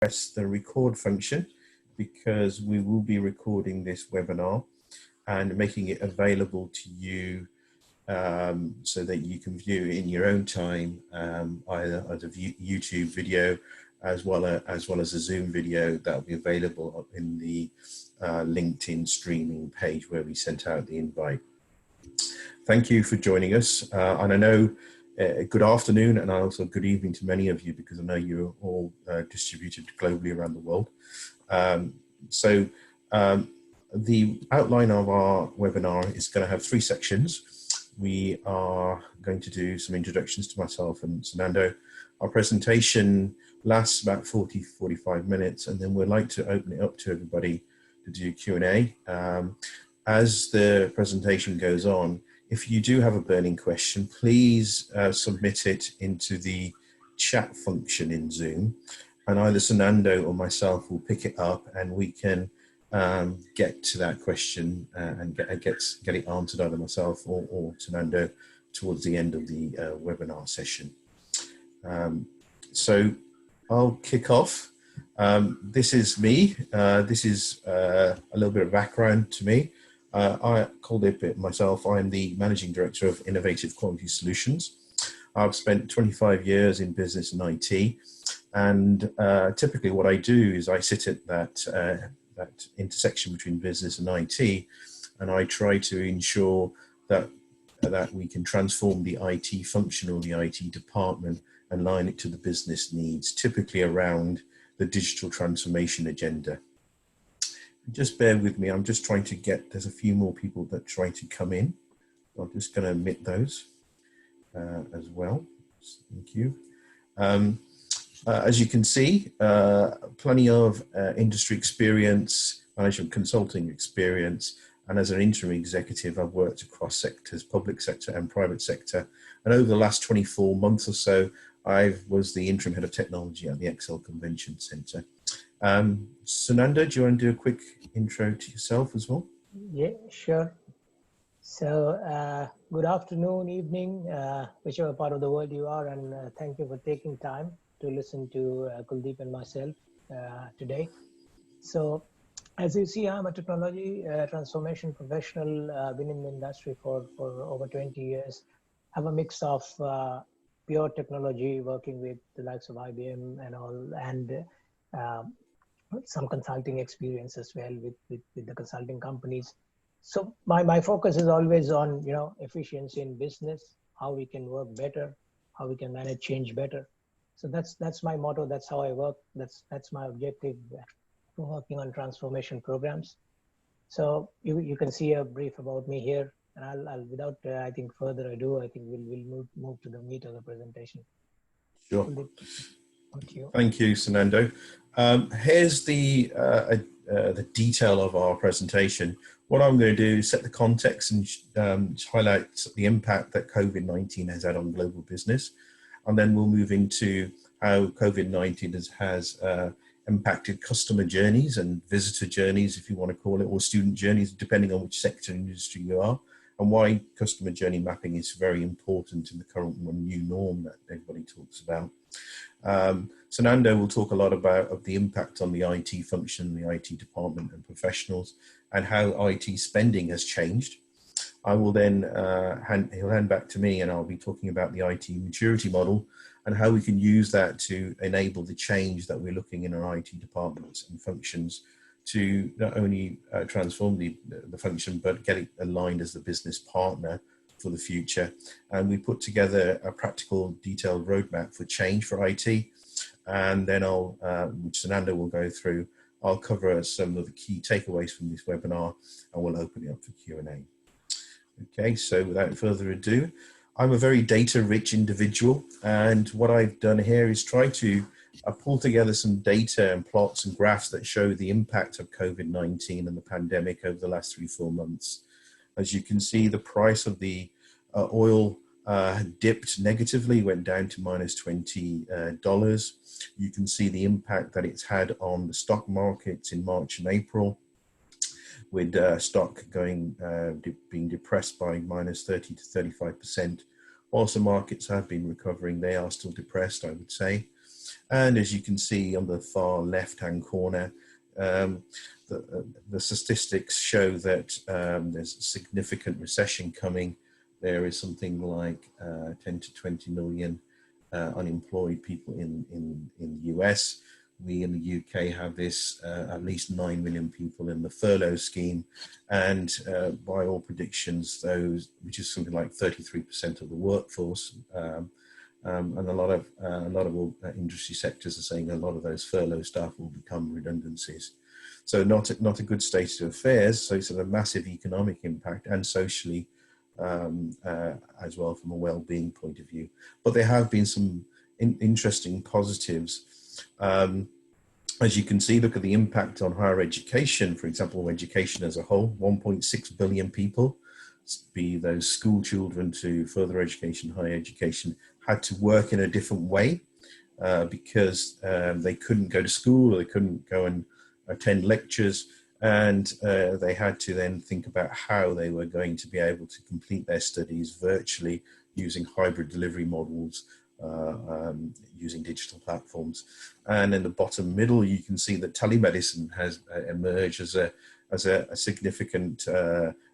press the record function because we will be recording this webinar and making it available to you so that you can view it in your own time, either as a YouTube video as well as a Zoom video that will be available in the LinkedIn streaming page where we sent out the invite. Thank you for joining us, and I know good afternoon and also good evening to many of you because I know you're all distributed globally around the world. The outline of our webinar is going to have 3 sections. We are going to do some introductions to myself and Sunando. Our presentation lasts about 40-45 minutes, and then we'd like to open it up to everybody to do Q&A. As the presentation goes on, if you do have a burning question, please submit it into the chat function in Zoom, and either Sunando or myself will pick it up and we can get to that question and get it answered either myself or Sunando towards the end of the webinar session. So I'll kick off. This is me. This is a little bit of background to me. Kuldip myself, I'm the Managing Director of Innovative Quality Solutions. I've spent 25 years in business and IT, and typically what I do is I sit at that intersection between business and IT, and I try to ensure that we can transform the IT function or the IT department and align it to the business needs, typically around the digital transformation agenda. Just bear with me, I'm just trying to there's a few more people that try to come in. I'm just going to admit those as well. Thank you. As you can see, plenty of industry experience, management consulting experience, and as an interim executive, I've worked across sectors, public sector and private sector. And over the last 24 months or so, I was the interim head of technology at the Excel Convention Centre. Sunando, do you want to do a quick intro to yourself as well? Yeah, sure. So good afternoon, evening, whichever part of the world you are, and thank you for taking time to listen to Kuldip and myself today. So as you see, I'm a technology transformation professional, been in the industry for over 20 years. Have a mix of pure technology, working with the likes of IBM and all, and some consulting experience as well with the consulting companies. So my focus is always on, efficiency in business, how we can work better, how we can manage change better. So that's my motto. That's how I work. That's my objective for working on transformation programs. So you can see a brief about me here, and I'll without I think further ado, I think we'll move to the meat of the presentation. Sure. Thank you, Sunando. Here's the detail of our presentation. What I'm going to do is set the context and highlight the impact that COVID-19 has had on global business. And then we'll move into how COVID-19 has impacted customer journeys and visitor journeys, if you want to call it, or student journeys, depending on which sector and industry you are, and why customer journey mapping is very important in the current new norm that everybody talks about. Sunando will talk a lot about the impact on the IT function, the IT department and professionals, and how IT spending has changed. I will then, he'll hand back to me, and I'll be talking about the IT maturity model and how we can use that to enable the change that we're looking in our IT departments and functions to not only transform the function, but get it aligned as the business partner for the future. And we put together a practical, detailed roadmap for change for IT. And then which Sunando will go through, I'll cover some of the key takeaways from this webinar, and we'll open it up for Q&A. Okay, so without further ado, I'm a very data-rich individual, and what I've done here is try to pull together some data and plots and graphs that show the impact of COVID-19 and the pandemic over the last 3-4 months. As you can see, the price of the oil dipped negatively, went down to -$20. You can see the impact that it's had on the stock markets in March and April, with stock being depressed by -30 to 35%. Whilst the markets have been recovering, they are still depressed, I would say. And as you can see on the far left-hand corner, the statistics show that there's a significant recession coming. There is something like 10 to 20 million unemployed people in the US. We in the UK have this at least 9 million people in the furlough scheme, and by all predictions, those, which is something like 33% of the workforce, and a lot of industry sectors are saying a lot of those furlough staff will become redundancies. So not a good state of affairs. So it's a massive economic impact and socially as well from a well-being point of view. But there have been some interesting positives. As you can see, look at the impact on higher education, for example, education as a whole, 1.6 billion people, be those school children to further education, higher education, had to work in a different way because they couldn't go to school, or they couldn't go and attend lectures, and they had to then think about how they were going to be able to complete their studies virtually using hybrid delivery models, using digital platforms. And in the bottom middle, you can see that telemedicine has emerged as a significant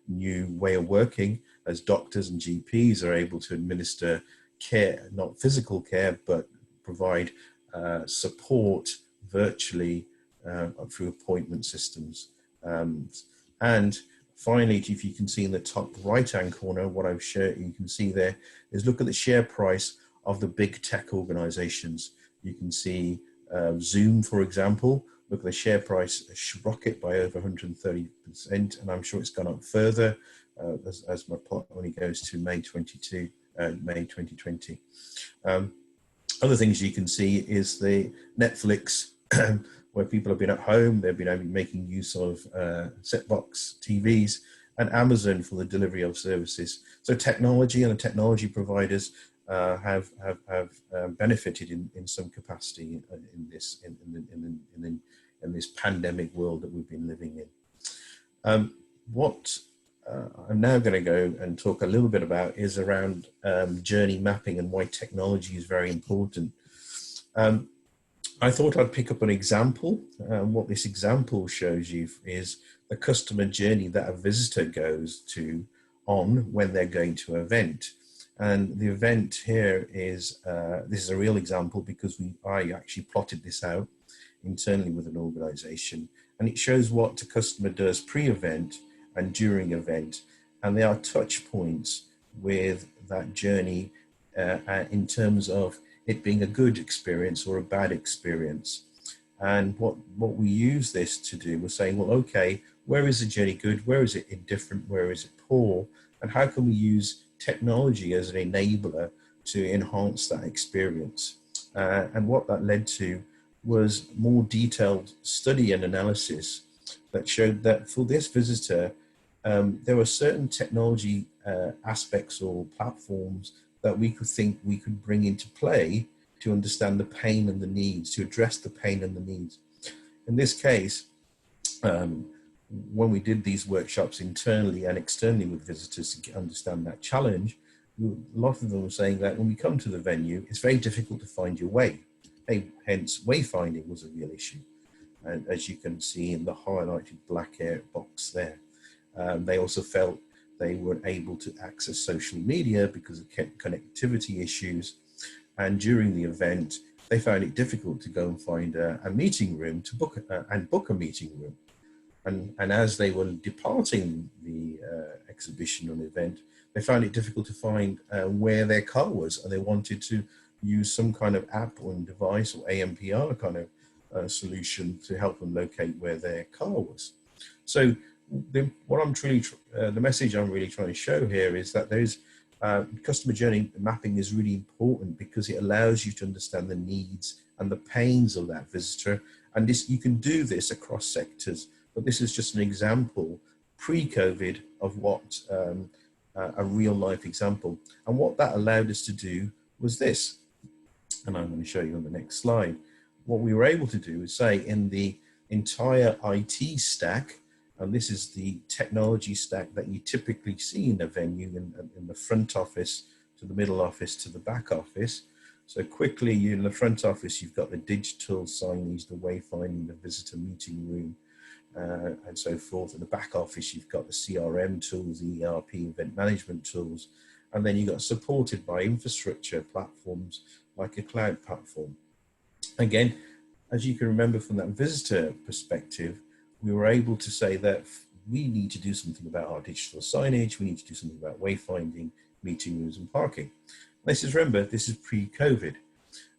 new way of working, as doctors and GPs are able to administer care, not physical care, but provide support virtually through appointment systems. And finally, if you can see in the top right-hand corner, what I've shared, you can see there is look at the share price of the big tech organizations. You can see Zoom, for example. Look at the share price rocket by over 130%, and I'm sure it's gone up further as my plot only goes to May 2020. Other things you can see is the Netflix, where people have been at home, they've been making use of set-box TVs, and Amazon for the delivery of services. So technology and the technology providers have benefited in some capacity in this pandemic world that we've been living in. What I'm now going to go and talk a little bit about is around journey mapping and why technology is very important. I thought I'd pick up an example. What this example shows you is the customer journey that a visitor goes on when they're going to an event. And the event here is, this is a real example because I actually plotted this out internally with an organization, and it shows what the customer does pre-event and during event. And there are touch points with that journey in terms of it being a good experience or a bad experience. And what we use this to do, we're saying, well, okay, where is the journey good? Where is it indifferent? Where is it poor? And how can we use technology as an enabler to enhance that experience? And what that led to was more detailed study and analysis that showed that for this visitor, there were certain technology aspects or platforms that we could bring into play to understand the pain and the needs, to address the pain and the needs. In this case, when we did these workshops internally and externally with visitors to understand that challenge, a lot of them were saying that when we come to the venue, it's very difficult to find your way. Hence, wayfinding was a real issue. And as you can see in the highlighted black box there, they also felt they weren't able to access social media because of connectivity issues. And during the event, they found it difficult to go and find a meeting room to book a meeting room. And as they were departing the exhibition or event, they found it difficult to find where their car was, and they wanted to use some kind of app or device or AMPR kind of solution to help them locate where their car was. So the message I'm really trying to show here is that there's customer journey mapping is really important because it allows you to understand the needs and the pains of that visitor. And you can do this across sectors, but this is just an example pre-COVID of what a real life example. And what that allowed us to do was this, and I'm going to show you on the next slide. What we were able to do is say in the entire IT stack, and this is the technology stack that you typically see in a venue, in the front office, to the middle office, to the back office. So quickly, in the front office, you've got the digital signage, the wayfinding, the visitor meeting room, and so forth. In the back office, you've got the CRM tools, the ERP, event management tools, and then you've got supported by infrastructure platforms like a cloud platform. Again, as you can remember from that visitor perspective, we were able to say that we need to do something about our digital signage, we need to do something about wayfinding, meeting rooms and parking. Let's just remember, this is pre-COVID.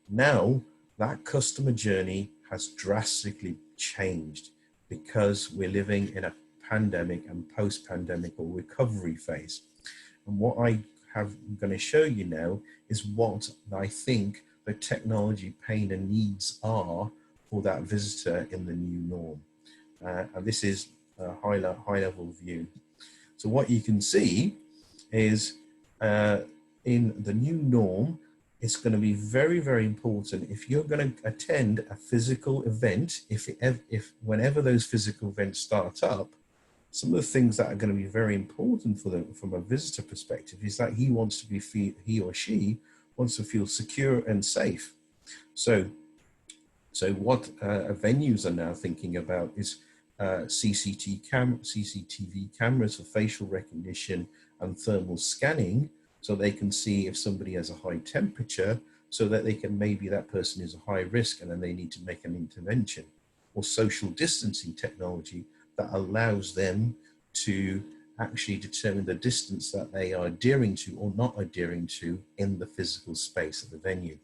Now, that customer journey has drastically changed because we're living in a pandemic and post-pandemic or recovery phase. And what I'm going to show you now is what I think the technology pain and needs are for that visitor in the new norm. And this is a high level view. So what you can see is in the new norm, it's going to be very, very important if you're going to attend a physical event, if whenever those physical events start up, some of the things that are going to be very important for them from a visitor perspective is that he or she wants to feel secure and safe. So what venues are now thinking about is CCTV cameras for facial recognition and thermal scanning, so they can see if somebody has a high temperature, so that they can, maybe that person is a high risk and then they need to make an intervention. Or social distancing technology that allows them to actually determine the distance that they are adhering to or not adhering to in the physical space of the venue.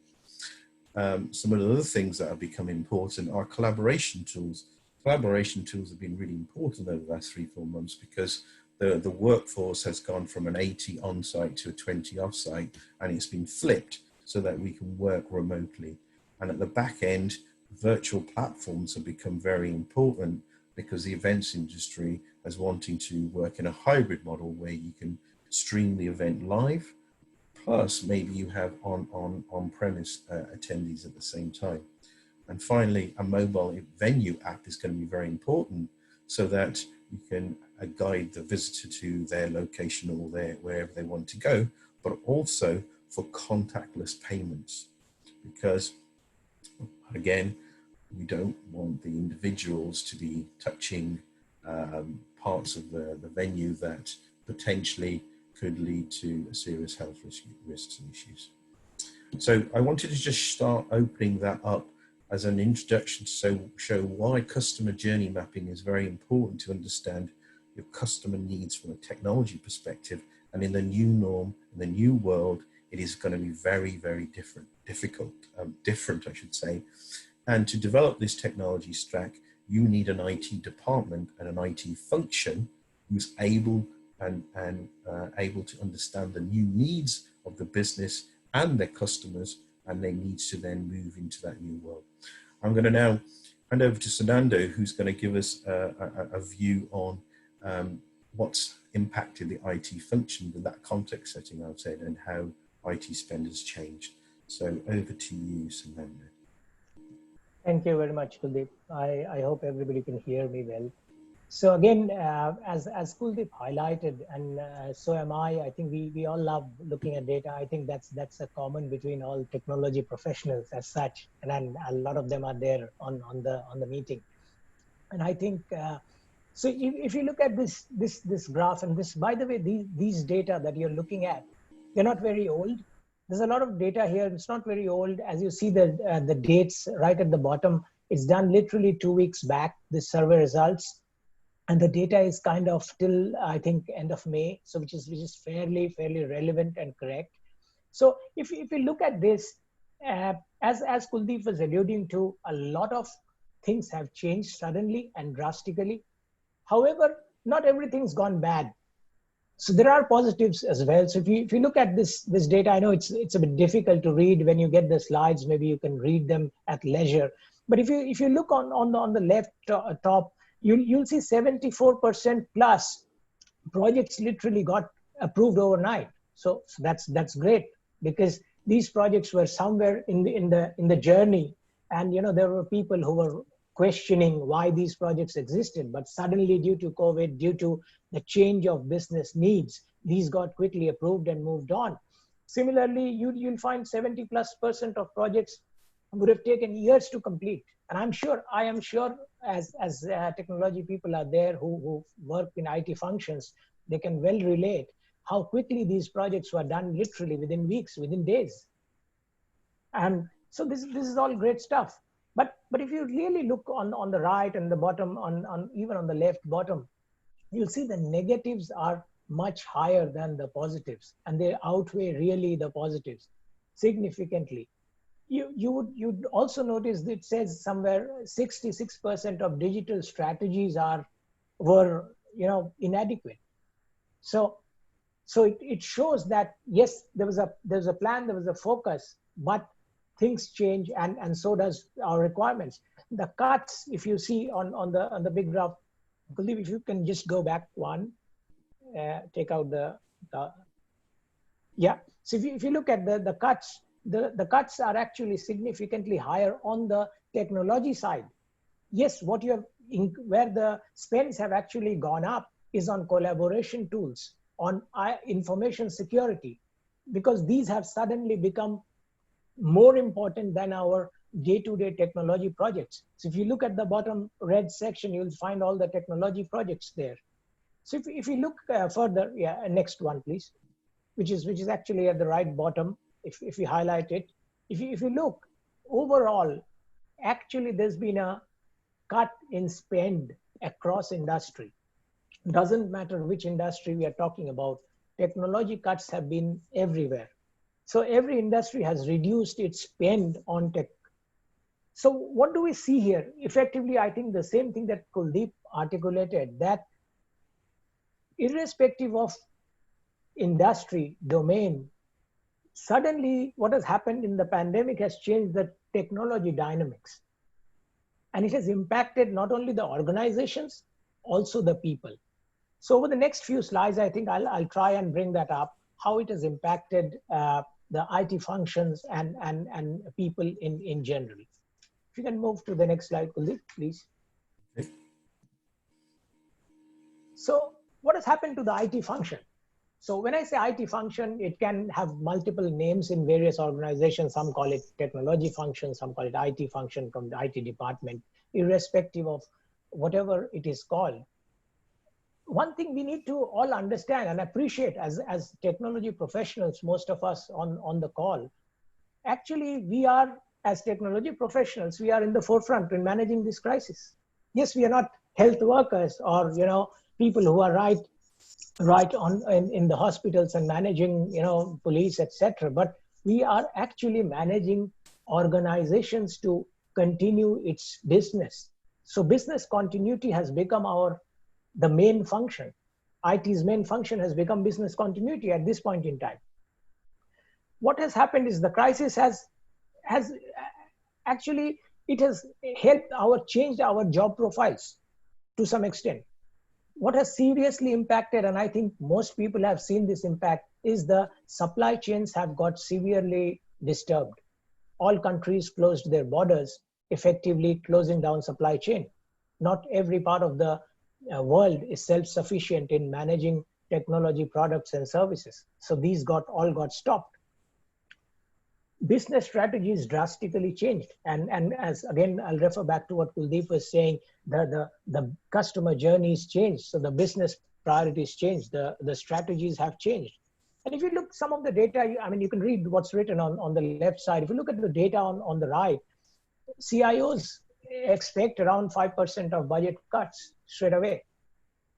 Some of the other things that have become important are collaboration tools. Collaboration tools have been really important over the last 3-4 months because the workforce has gone from an 80 on-site to a 20 off-site, and it's been flipped so that we can work remotely. And at the back end, virtual platforms have become very important because the events industry is wanting to work in a hybrid model where you can stream the event live, plus maybe you have on-premise attendees at the same time. And finally, a mobile venue app is going to be very important so that you can guide the visitor to their location or wherever they want to go, but also for contactless payments. Because again, we don't want the individuals to be touching parts of the venue that potentially could lead to serious health risks and issues. So I wanted to just start opening that up as an introduction to show why customer journey mapping is very important to understand your customer needs from a technology perspective. And in the new norm, in the new world, it is going to be very, very different, I should say. And to develop this technology stack, you need an IT department and an IT function who's able to understand the new needs of the business and their customers, and their needs to then move into that new world. I'm going to now hand over to Sunando, who's going to give us a view on what's impacted the IT function in that context setting, I've said, and how IT spend has changed. So over to you, Sunando. Thank you very much, Kuldip. I hope everybody can hear me well. So again, as Kuldip highlighted, and so am I think we all love looking at data. I think that's a common between all technology professionals as such, and then a lot of them are there on the meeting. And I think so. If you look at this graph, and this, by the way, these data that you're looking at, they're not very old. There's a lot of data here. It's not very old. As you see the dates right at the bottom, it's done literally 2 weeks back, the survey results. And the data is kind of till, I think, end of May, so which is fairly relevant and correct. So if you look at this, as Kuldip was alluding to, a lot of things have changed suddenly and drastically. However, not everything's gone bad. So there are positives as well. So if you look at this data, I know it's a bit difficult to read when you get the slides. Maybe you can read them at leisure. But if you look on the left top, you'll see 74% plus projects literally got approved overnight. So that's great, because these projects were somewhere in the journey, and there were people who were questioning why these projects existed, but suddenly due to COVID, due to the change of business needs, these got quickly approved and moved on. Similarly, you'll find 70+% of projects would have taken years to complete. And I am sure as technology people are there who work in IT functions, they can well relate how quickly these projects were done, literally within weeks, within days. And so this is all great stuff. But if you really look on the right and the bottom, on even on the left bottom, you'll see the negatives are much higher than the positives, and they outweigh really the positives significantly. You'd also notice that it says somewhere 66% of digital strategies were inadequate. So it shows that yes, there was a plan, there was a focus, but things change, and so does our requirements. The cuts, if you see on the big graph, Kuldip, if you can just go back one, take out the yeah. So if you look at the cuts, the cuts are actually significantly higher on the technology side. Yes, where the spends have actually gone up is on collaboration tools, on information security, because these have suddenly become more important than our day-to-day technology projects. So if you look at the bottom red section, you'll find all the technology projects there. So if you look further, next one, please, which is actually at the right bottom. If you highlight it, if you look overall, actually there's been a cut in spend across industry. Doesn't matter which industry we are talking about, technology cuts have been everywhere. So every industry has reduced its spend on tech. So what do we see here? Effectively, I think the same thing that Kuldip articulated, that irrespective of industry, domain, suddenly what has happened in the pandemic has changed the technology dynamics. And it has impacted not only the organizations, also the people. So over the next few slides, I think I'll try and bring that up, how it has impacted the IT functions and people in general. If you can move to the next slide, Kuldip, please. Okay. So what has happened to the IT function? So when I say IT function, it can have multiple names in various organizations. Some call it technology function, some call it IT function from the IT department, irrespective of whatever it is called. One thing we need to all understand and appreciate as technology professionals, most of us on the call, actually we are, as technology professionals, we are in the forefront in managing this crisis. Yes, we are not health workers or people who are right on in the hospitals and managing police, etc. But we are actually managing organizations to continue its business. So business continuity has become the main function. IT's main function has become business continuity at this point in time. What has happened is the crisis has actually, it has helped changed our job profiles to some extent. What has seriously impacted, and I think most people have seen this impact, is the supply chains have got severely disturbed. All countries closed their borders, effectively closing down supply chain. Not every part of the world is self-sufficient in managing technology products and services. So these all got stopped. Business strategies drastically changed. And as again, I'll refer back to what Kuldip was saying, the customer journeys changed. So the business priorities changed, the strategies have changed. And if you look some of the data, I mean, you can read what's written on the left side. If you look at the data on the right, CIOs expect around 5% of budget cuts straight away.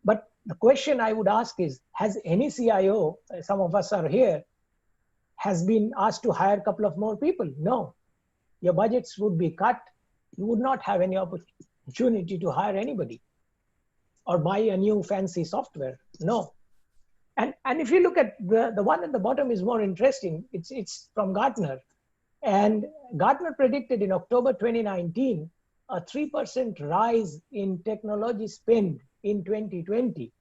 But the question I would ask is, has any CIO, some of us are here, has been asked to hire a couple of more people? No. Your budgets would be cut. You would not have any opportunity to hire anybody or buy a new fancy software. No. And if you look at the one at the bottom is more interesting. It's from Gartner. And Gartner predicted in October 2019 a 3% rise in technology spend in 2020.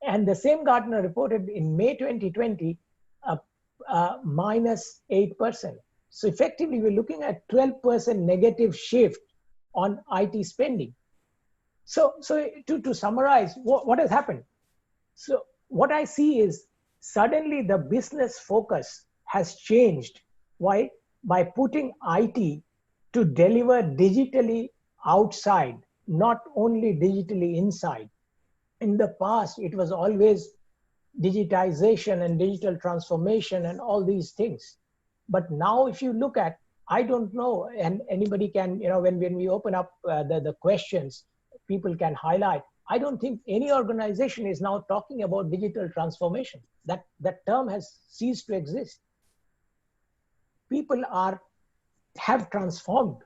And the same Gartner reported in May 2020 minus 8%. So effectively, we're looking at 12% negative shift on IT spending. So to summarize, what has happened? So what I see is suddenly the business focus has changed. Why? By putting IT to deliver digitally outside, not only digitally inside. In the past, it was always digitization and digital transformation and all these things. But now, if you look at, I don't know, and anybody can, when we open up the questions, people can highlight. I don't think any organization is now talking about digital transformation. That term has ceased to exist. People have transformed,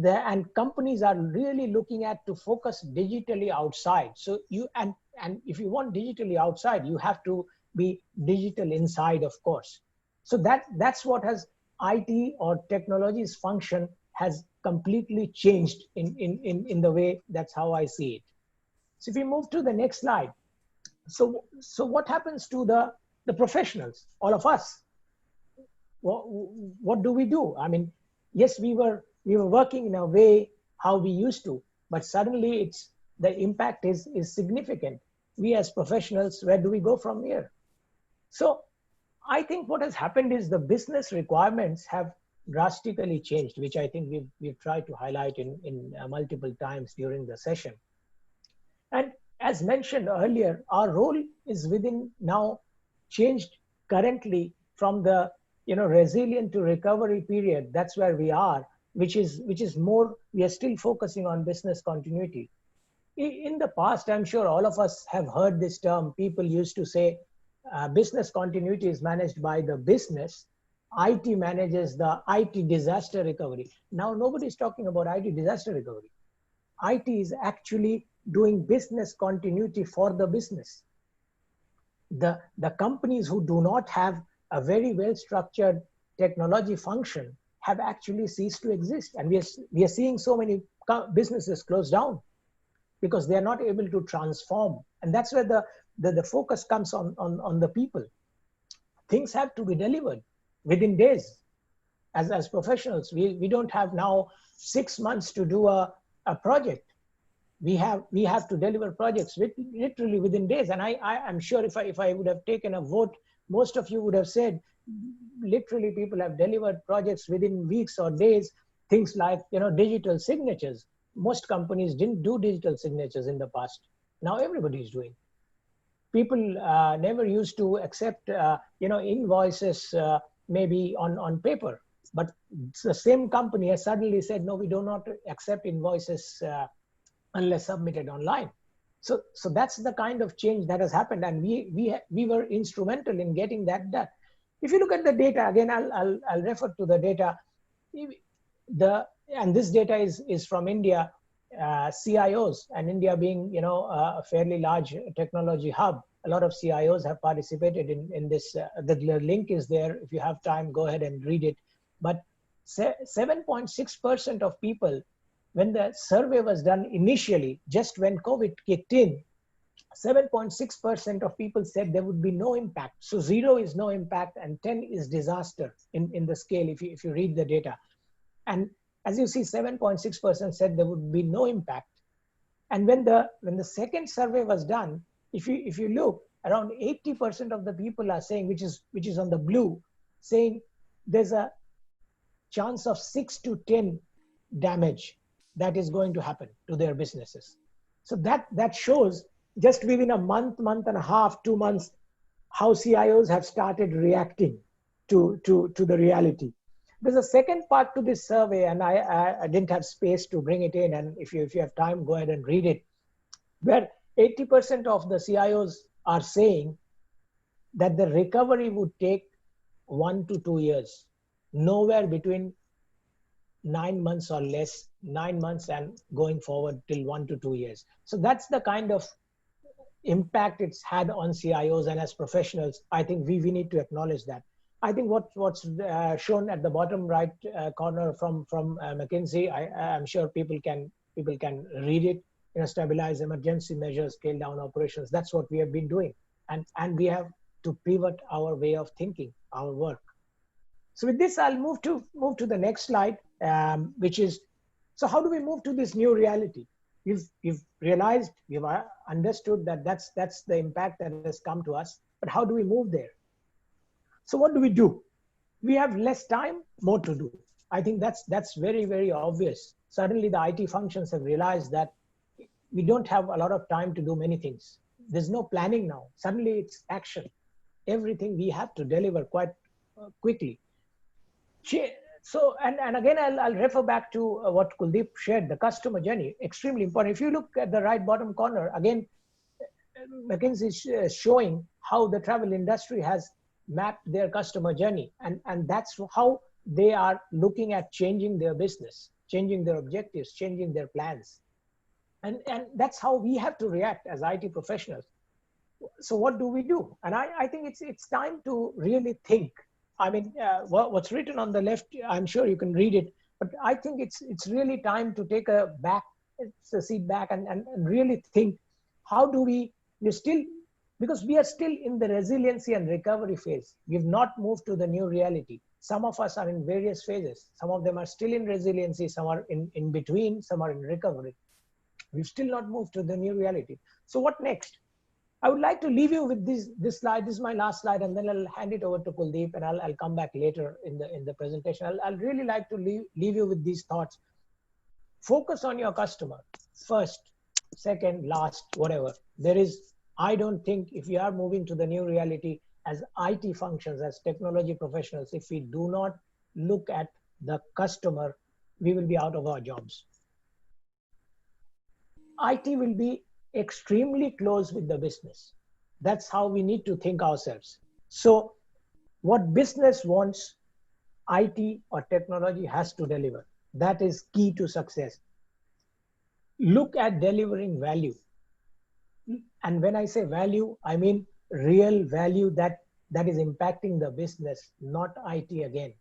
and companies are really looking at to focus digitally outside. So and if you want digitally outside, you have to be digital inside, of course. So that's what has IT or technology's function has completely changed in the way. That's how I see it. So if we move to the next slide, so what happens to the professionals, all of us? What do we do? I mean, yes, we were working in a way how we used to, but suddenly the impact is significant. We as professionals, where do we go from here? So I think what has happened is the business requirements have drastically changed, which I think we've tried to highlight in multiple times during the session. And as mentioned earlier, our role is within now changed currently from the resilient to recovery period. That's where we are, which is more, we are still focusing on business continuity. In the past, I'm sure all of us have heard this term. People used to say business continuity is managed by the business. IT manages the IT disaster recovery. Now nobody's talking about IT disaster recovery. IT is actually doing business continuity for the business. The companies who do not have a very well structured technology function have actually ceased to exist, and we are seeing so many businesses close down because they are not able to transform. And that's where the focus comes on the people. Things have to be delivered within days. As professionals, we don't have now 6 months to do a project. We have to deliver projects literally within days. And I'm sure if I would have taken a vote, most of you would have said literally people have delivered projects within weeks or days. Things like digital signatures. Most companies didn't do digital signatures in the past. Now everybody is doing. People never used to accept invoices maybe on paper, but the same company has suddenly said, no, we do not accept invoices unless submitted online. So that's the kind of change that has happened, and we were instrumental in getting that done. If you look at the data again, I'll refer to the data. And this data is from India, CIOs, and India being a fairly large technology hub. A lot of CIOs have participated in this. The link is there. If you have time, go ahead and read it. But 7.6% of people, when the survey was done initially, just when COVID kicked in, 7.6% of people said there would be no impact. So 0 is no impact and 10 is disaster in the scale if you read the data. And as you see, 7.6% said there would be no impact. And when the second survey was done, if you look, around 80% of the people are saying, which is on the blue, saying there's a chance of 6 to 10 damage that is going to happen to their businesses. So that shows just within a month and a half, 2 months, how CIOs have started reacting to the reality. There's a second part to this survey, and I didn't have space to bring it in. And if you have time, go ahead and read it, where 80% of the CIOs are saying that the recovery would take 1 to 2 years, nowhere between 9 months or less, 9 months and going forward till 1 to 2 years. So that's the kind of impact it's had on CIOs, and as professionals, I think we need to acknowledge that. I think what's shown at the bottom right corner from McKinsey, I'm sure people can read it. Stabilize emergency measures, scale down operations. That's what we have been doing, and we have to pivot our way of thinking, our work. So with this, I'll move to the next slide, which is, so how do we move to this new reality? We've realized, we've understood that that's the impact that has come to us. but how do we move there? So what do? We have less time, more to do. I think that's very, very obvious. Suddenly the IT functions have realized that we don't have a lot of time to do many things. There's no planning now. Suddenly it's action. Everything we have to deliver quite quickly. So, and again, I'll refer back to what Kuldip shared, the customer journey, extremely important. If you look at the right bottom corner, again, McKinsey is showing how the travel industry has mapped their customer journey. And that's how they are looking at changing their business, changing their objectives, changing their plans. And that's how we have to react as IT professionals. So what do? And I think it's time to really think. I mean, what's written on the left, I'm sure you can read it, but I think it's really time to take a seat back and really think, how do we're still, because we are still in the resiliency and recovery phase. We've not moved to the new reality. Some of us are in various phases. Some of them are still in resiliency, some are in between, some are in recovery. We've still not moved to the new reality. So what next? I would like to leave you with this slide. This is my last slide, and then I'll hand it over to Kuldip, and I'll come back later in the presentation. I'll really like to leave you with these thoughts. Focus on your customer first, second, last, whatever. I don't think, if we are moving to the new reality as IT functions, as technology professionals, if we do not look at the customer, we will be out of our jobs. IT will be extremely close with the business. That's how we need to think ourselves. So what business wants, IT or technology has to deliver. That is key to success. Look at delivering value. And when I say value, I mean real value that is impacting the business, not IT again.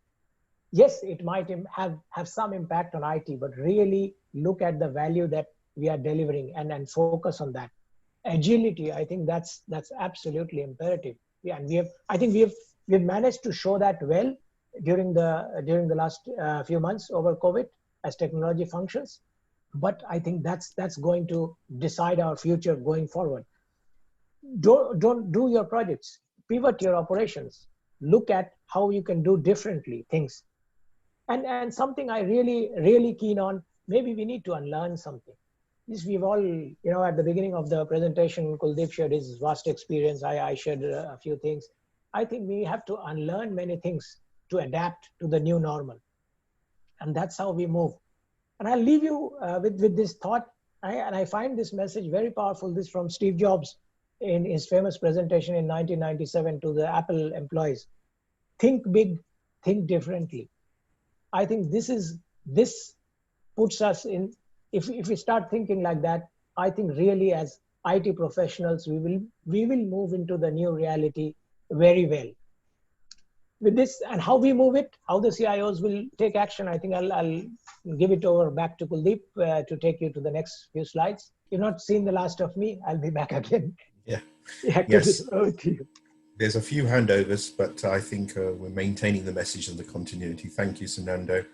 Yes, it might have some impact on IT, but really look at the value that we are delivering and focus on that. Agility, I think that's absolutely imperative. Yeah, and I think we've managed to show that well during the last few months over COVID as technology functions. But I think that's going to decide our future going forward. Don't do your projects, pivot your operations, look at how you can do differently things. And something I really keen on, maybe we need to unlearn something. This we've all, at the beginning of the presentation, Kuldip shared his vast experience. I shared a few things. I think we have to unlearn many things to adapt to the new normal. And that's how we move. And I'll leave you with this thought. And I find this message very powerful. This from Steve Jobs in his famous presentation in 1997 to the Apple employees. Think big, think differently. I think this puts us in, if we start thinking like that, I think really as IT professionals, we will move into the new reality very well. With this and how we move it, how the CIOs will take action, I think I'll give it over back to Kuldip to take you to the next few slides. You've not seen the last of me. I'll be back again. Yeah. Yeah, Yes. Over to you. There's a few handovers, but I think we're maintaining the message and the continuity. Thank you, Sunando.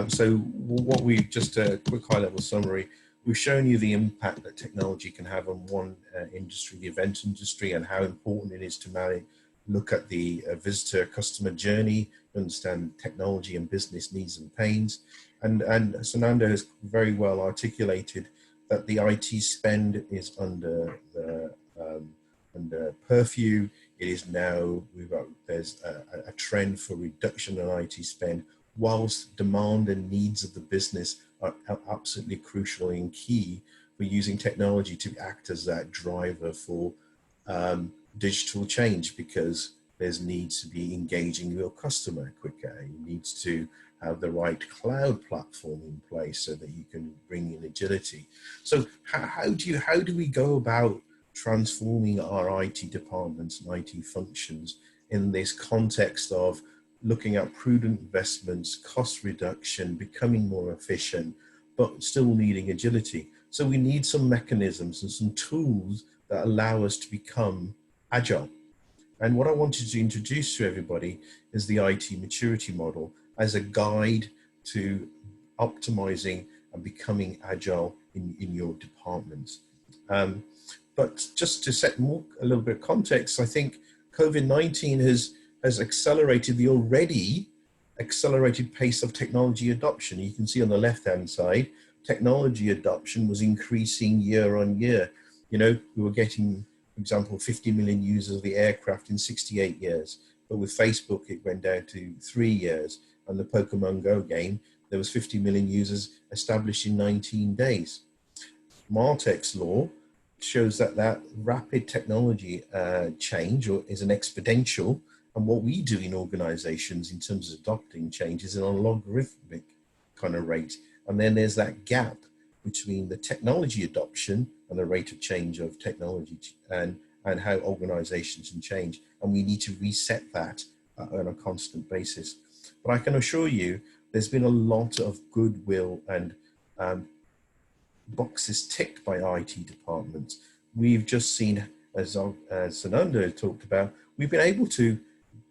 So what we just a quick high-level summary. We've shown you the impact that technology can have on one industry, the event industry, and how important it is to look at the visitor customer journey, understand technology and business needs and pains. And Sunando has very well articulated that the IT spend is under purview. It is now, there's a trend for reduction in IT spend, whilst demand and needs of the business are absolutely crucial and key for using technology to act as that driver for digital change, because there's needs to be engaging your customer quicker. You need to have the right cloud platform in place so that you can bring in agility. So how do we go about transforming our IT departments and IT functions in this context of looking at prudent investments, cost reduction, becoming more efficient, but still needing agility? So we need some mechanisms and some tools that allow us to become agile. And what I wanted to introduce to everybody is the IT maturity model as a guide to optimizing and becoming agile in your departments. But just to set a little bit of context, I think COVID-19 has accelerated the already accelerated pace of technology adoption. You can see on the left-hand side, technology adoption was increasing year on year. You know, we were getting, for example, 50 million users of the aircraft in 68 years. But with Facebook, it went down to 3 years. And the Pokemon Go game, there was 50 million users established in 19 days. Martek's law shows that that rapid technology change is an exponential, and what we do in organizations in terms of adopting change is in a logarithmic kind of rate. And then there's that gap between the technology adoption and the rate of change of technology and how organizations can change. And we need to reset that on a constant basis. But I can assure you, there's been a lot of goodwill and boxes ticked by IT departments. We've just seen, as Sunando talked about, we've been able to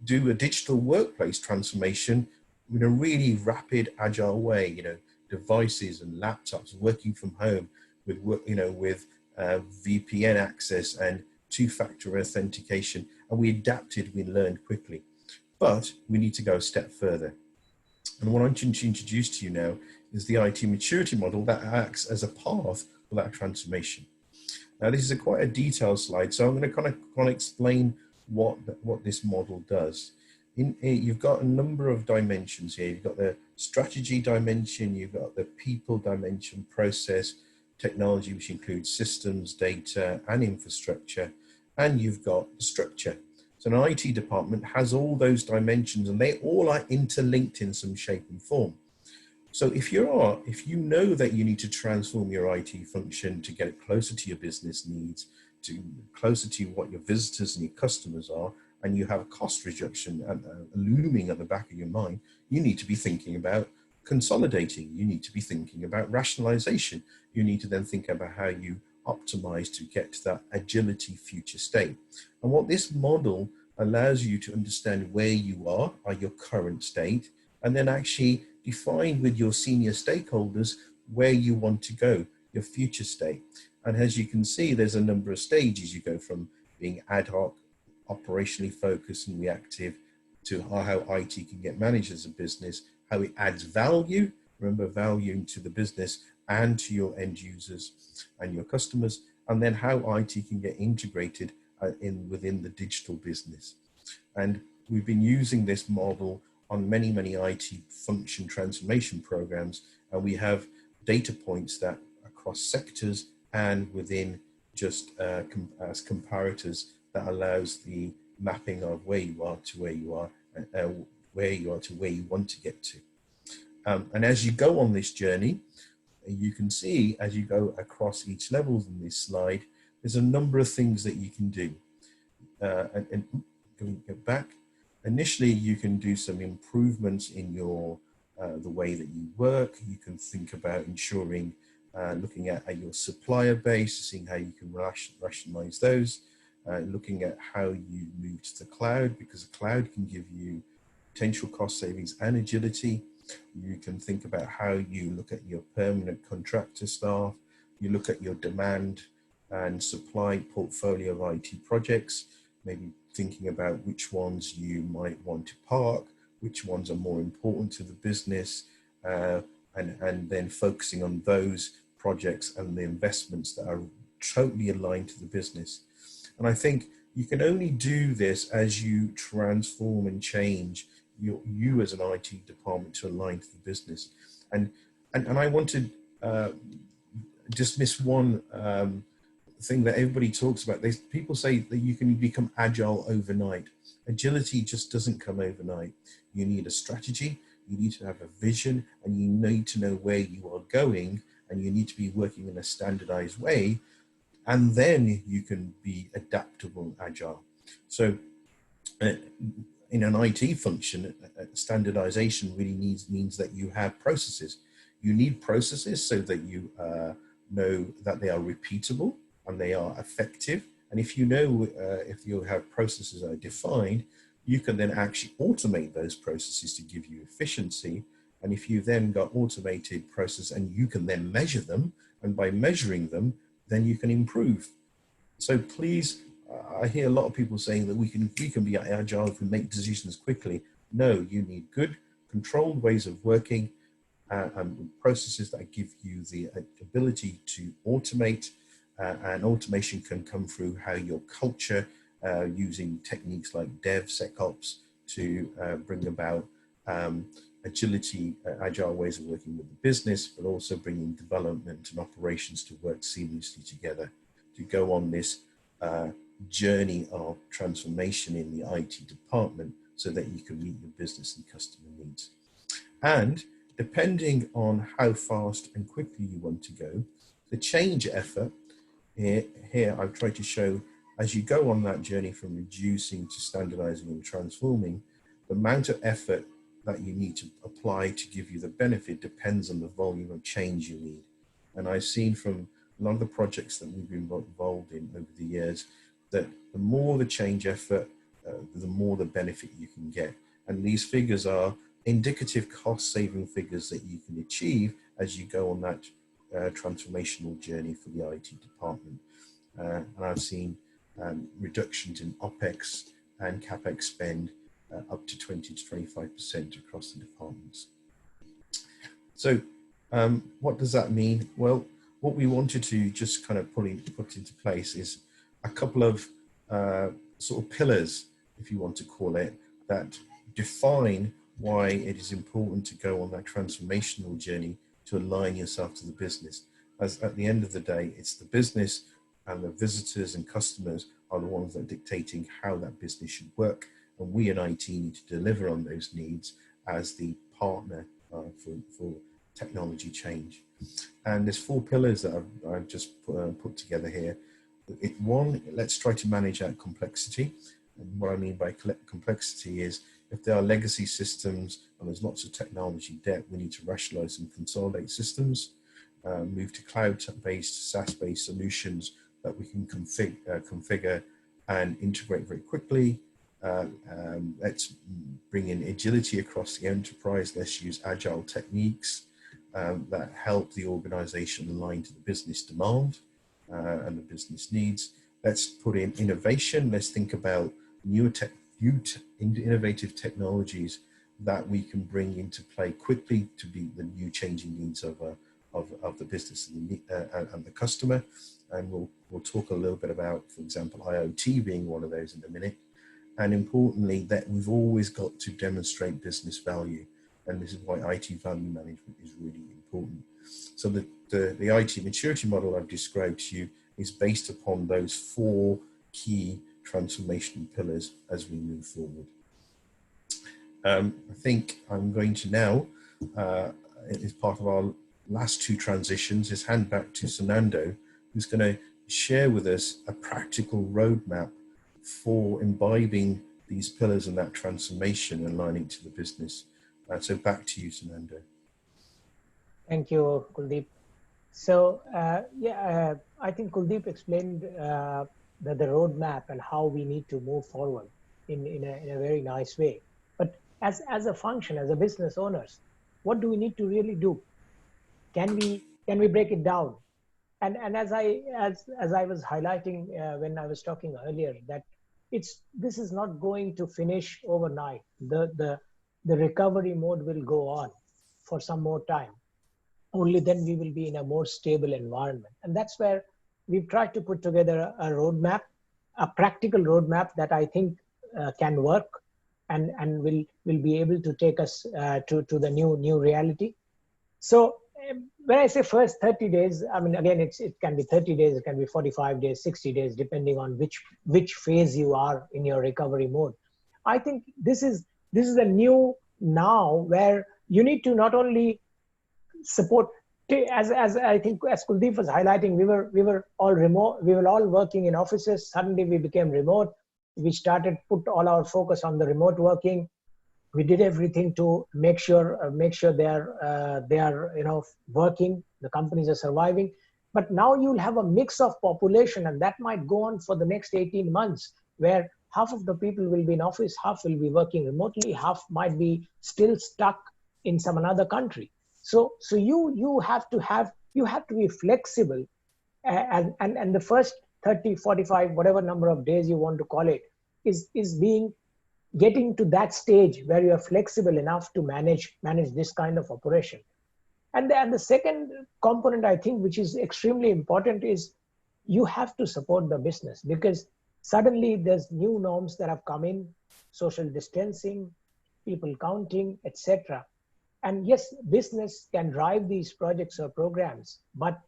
do a digital workplace transformation in a really rapid, agile way. You know, devices and laptops working from home with, you know, with VPN access and two-factor authentication, and we adapted, we learned quickly. But we need to go a step further. And what I'm going to introduce to you now is the IT maturity model that acts as a path for that transformation. Now, this is quite a detailed slide, so I'm going to kind of explain what this model does. You've got a number of dimensions here. You've got the strategy dimension, you've got the people dimension, process, technology, which includes systems, data, and infrastructure, and you've got the structure. So an IT department has all those dimensions, and they all are interlinked in some shape and form. So if you know that you need to transform your IT function to get it closer to your business needs, to closer to what your visitors and your customers are, and you have a cost reduction looming at the back of your mind, you need to be thinking about consolidating. You need to be thinking about rationalization. You need to then think about how you optimize to get to that agility future state. And what this model allows you to understand where you are your current state, and then actually define with your senior stakeholders where you want to go, your future state. And as you can see, there's a number of stages. You go from being ad hoc, operationally focused and reactive, to how IT can get managed as a business, how it adds value, remember, value to the business and to your end users and your customers, and then how IT can get integrated within the digital business. And we've been using this model on many IT function transformation programs, and we have data points that across sectors and within just as comparators that allows the mapping of where you are to where you are, where you are to where you want to get to. And as you go on this journey, you can see as you go across each level in this slide, there's a number of things that you can do. And go back. Initially, you can do some improvements in your the way that you work. You can think about ensuring, looking at your supplier base, seeing how you can rationalize those, looking at how you move to the cloud, because the cloud can give you potential cost savings and agility. You can think about how you look at your permanent contractor staff. You look at your demand and supply portfolio of IT projects, maybe thinking about which ones you might want to park, which ones are more important to the business, and then focusing on those projects and the investments that are totally aligned to the business. And I think you can only do this as you transform and change you as an IT department to align to the business. And I want to dismiss one thing that everybody talks about. People say that you can become agile overnight. Agility just doesn't come overnight. You need a strategy, you need to have a vision, and you need to know where you are going, and you need to be working in a standardized way, and then you can be adaptable and agile. So in an IT function, standardization really means that you have processes. You need processes so that you know that they are repeatable and they are effective. And if you know, if you have processes that are defined, you can then actually automate those processes to give you efficiency. And if you then got automated process and you can then measure them, and by measuring them, then you can improve. So please, I hear a lot of people saying that we can be agile if we make decisions quickly. No, you need good, controlled ways of working and processes that give you the ability to automate, and automation can come through how your culture, using techniques like DevSecOps to bring about agility, agile ways of working with the business, but also bringing development and operations to work seamlessly together to go on this journey of transformation in the IT department so that you can meet your business and customer needs. And depending on how fast and quickly you want to go, the change effort, here I've tried to show as you go on that journey from reducing to standardizing and transforming, the amount of effort that you need to apply to give you the benefit depends on the volume of change you need. And I've seen from a lot of the projects that we've been involved in over the years that the more the change effort, the more the benefit you can get. And these figures are indicative cost saving figures that you can achieve as you go on that transformational journey for the IT department. And I've seen reductions in OPEX and CAPEX spend up to 20 to 25% across the departments. So what does that mean? Well, what we wanted to just kind of put into place is a couple of sort of pillars, if you want to call it, that define why it is important to go on that transformational journey to align yourself to the business. As at the end of the day, it's the business and the visitors and customers are the ones that are dictating how that business should work. And we in IT need to deliver on those needs as the partner for technology change. And there's 4 pillars that I've just put together here. One, let's try to manage that complexity. And what I mean by complexity is if there are legacy systems and there's lots of technology debt, we need to rationalize and consolidate systems, move to cloud-based, SaaS-based solutions that we can configure and integrate very quickly. Let's bring in agility across the enterprise. Let's use agile techniques that help the organization align to the business demand and the business needs. Let's put in innovation. Let's think about new innovative technologies that we can bring into play quickly to meet the new changing needs of the business and the customer. And we'll talk a little bit about, for example, IoT being one of those in a minute. And importantly, that we've always got to demonstrate business value. And this is why IT value management is really important. So the IT maturity model I've described to you is based upon those 4 key transformation pillars as we move forward. I think I'm going to now, as part of our last 2 transitions, is hand back to Sunando, who's going to share with us a practical roadmap for imbibing these pillars and that transformation and aligning to the business. So back to you, Sunando. Thank you, Kuldip. So I think Kuldip explained the roadmap and how we need to move forward in a very nice way. But as a function, as a business owners, what do we need to really do? Can we break it down? And as I was highlighting when I was talking earlier, that this is not going to finish overnight. The recovery mode will go on for some more time. Only then we will be in a more stable environment. And that's where we've tried to put together a roadmap, a practical roadmap that I think can work and will be able to take us to the new reality. So when I say first 30 days, I mean, again, it can be 30 days, it can be 45 days, 60 days, depending on which phase you are in your recovery mode. I think this is a new now where you need to not only support, as I think as Kuldip was highlighting, we were all remote, we were all working in offices. Suddenly we became remote. We started put all our focus on the remote working. We did everything to make sure they are working. The companies are surviving. But now you'll have a mix of population, and that might go on for the next 18 months, where half of the people will be in office, half will be working remotely, half might be still stuck in some another country. So you have to be flexible, and the 30, 45, whatever number of days you want to call it, is getting to that stage where you are flexible enough to manage this kind of operation. And the second component, I think, which is extremely important, is you have to support the business, because suddenly there's new norms that have come in, social distancing, people counting, etc. And yes, business can drive these projects or programs, but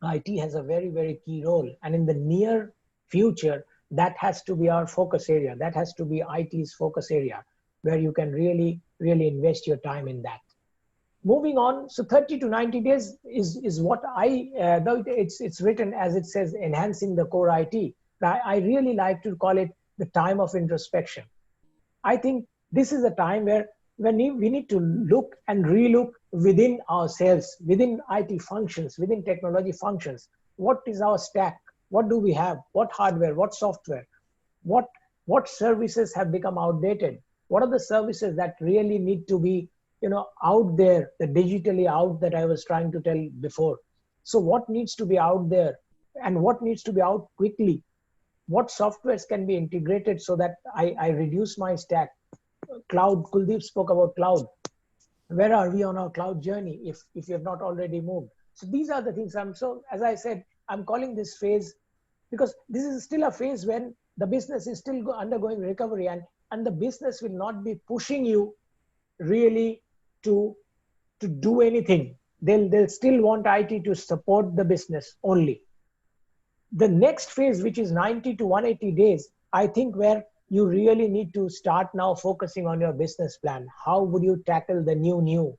IT has a very, very key role. And in the near future, that has to be our focus area. That has to be IT's focus area, where you can really, really invest your time in that. Moving on, so 30 to 90 days is what though it's written as it says, enhancing the core IT. I really like to call it the time of introspection. I think this is a time where we need to look and relook within ourselves, within IT functions, within technology functions. What is our stack? What do we have? What hardware? What software? What services have become outdated? What are the services that really need to be, out there, the digitally out that I was trying to tell before? So what needs to be out there, and what needs to be out quickly? What softwares can be integrated so that I reduce my stack? Cloud, Kuldip spoke about cloud. Where are we on our cloud journey if you have not already moved? So these are the things. As I said, I'm calling this phase because this is still a phase when the business is still undergoing recovery, and the business will not be pushing you really to do anything. They'll still want IT to support the business only. The next phase, which is 90 to 180 days, I think, where you really need to start now focusing on your business plan. How would you tackle the new?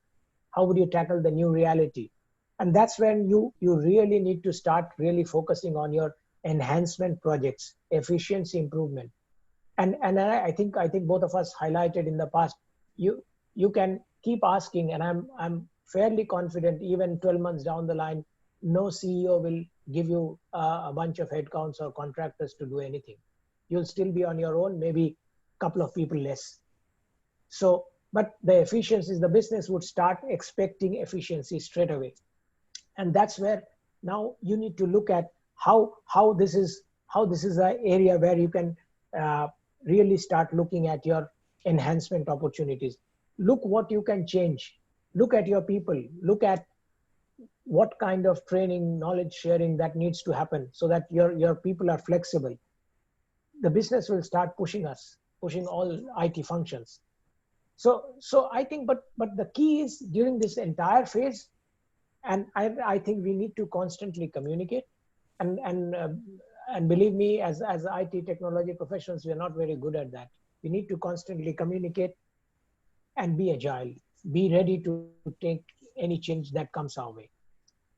How would you tackle the new reality? And that's when you really need to start really focusing on your enhancement projects, efficiency improvement. And I think both of us highlighted in the past, you can keep asking, and I'm fairly confident even 12 months down the line, no CEO will give you a bunch of headcounts or contractors to do anything. You'll still be on your own, maybe a couple of people less. So, but the efficiencies, the business would start expecting efficiency straight away. And that's where now you need to look at how this is an area where you can really start looking at your enhancement opportunities. Look what you can change. Look at your people. Look at what kind of training, knowledge sharing that needs to happen so that your people are flexible. The business will start pushing all IT functions. So I think, but the key is during this entire phase, and I think we need to constantly communicate, and believe me, as IT technology professionals, we are not very good at that. We need to constantly communicate and be agile, be ready to take any change that comes our way.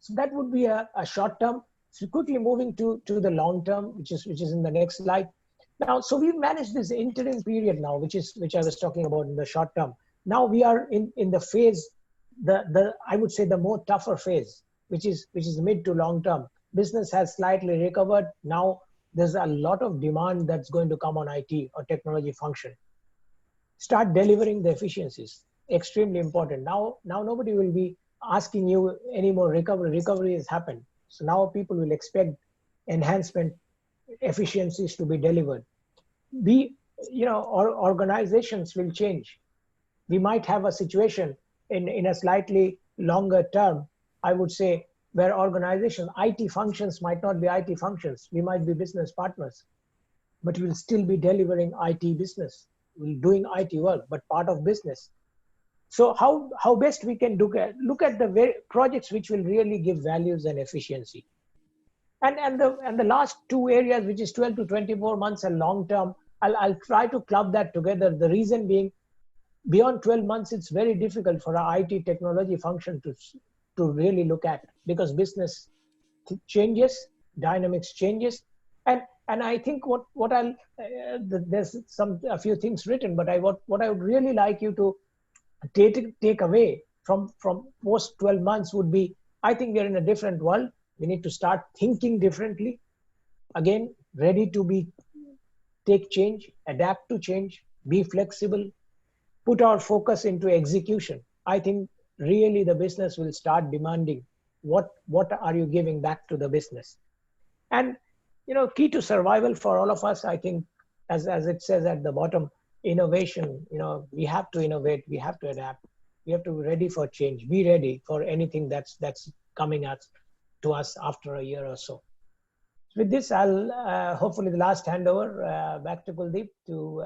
So that would be a short term. So quickly moving to the long term, which is in the next slide. Now, so we've managed this interim period now, which I was talking about in the short term. Now we are in the phase, I would say the more tougher phase, which is mid to long term. Business has slightly recovered. Now there's a lot of demand that's going to come on IT or technology function. Start delivering the efficiencies. Extremely important. Now nobody will be asking you any more recovery. Recovery has happened. So now people will expect enhancement, efficiencies to be delivered. Organizations will change. We might have a situation in a slightly longer term, I would say, where organizations, IT functions might not be IT functions. We might be business partners, but we'll still be delivering IT business. We're doing IT work, but part of business. So how best we can look at the projects which will really give values and efficiency. And the last two areas, which is 12 to 24 months and long term, I'll try to club that together. The reason being, beyond 12 months, it's very difficult for our IT technology function to really look at, because business changes, dynamics changes, and I think what I'll there's a few things written, but what I would really like you to take away from post 12 months would be, I think we're in a different world. We need to start thinking differently. Again, ready to take change, adapt to change, be flexible, put our focus into execution. I think really the business will start demanding what are you giving back to the business. And key to survival for all of us, I think, as it says at the bottom, innovation. We have to innovate, we have to adapt, we have to be ready for change, be ready for anything that's coming to us after a year or so. With this, I'll hopefully the last handover back to Kuldip to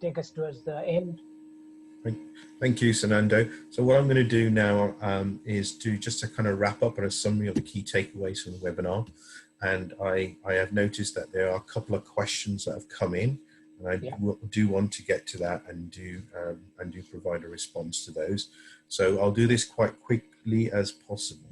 take us towards the end. Thank you, Sunando. So what I'm going to do now is just to kind of wrap up on a summary of the key takeaways from the webinar. And I have noticed that there are a couple of questions that have come in, and I do want to get to that and do provide a response to those. So I'll do this quite quickly as possible.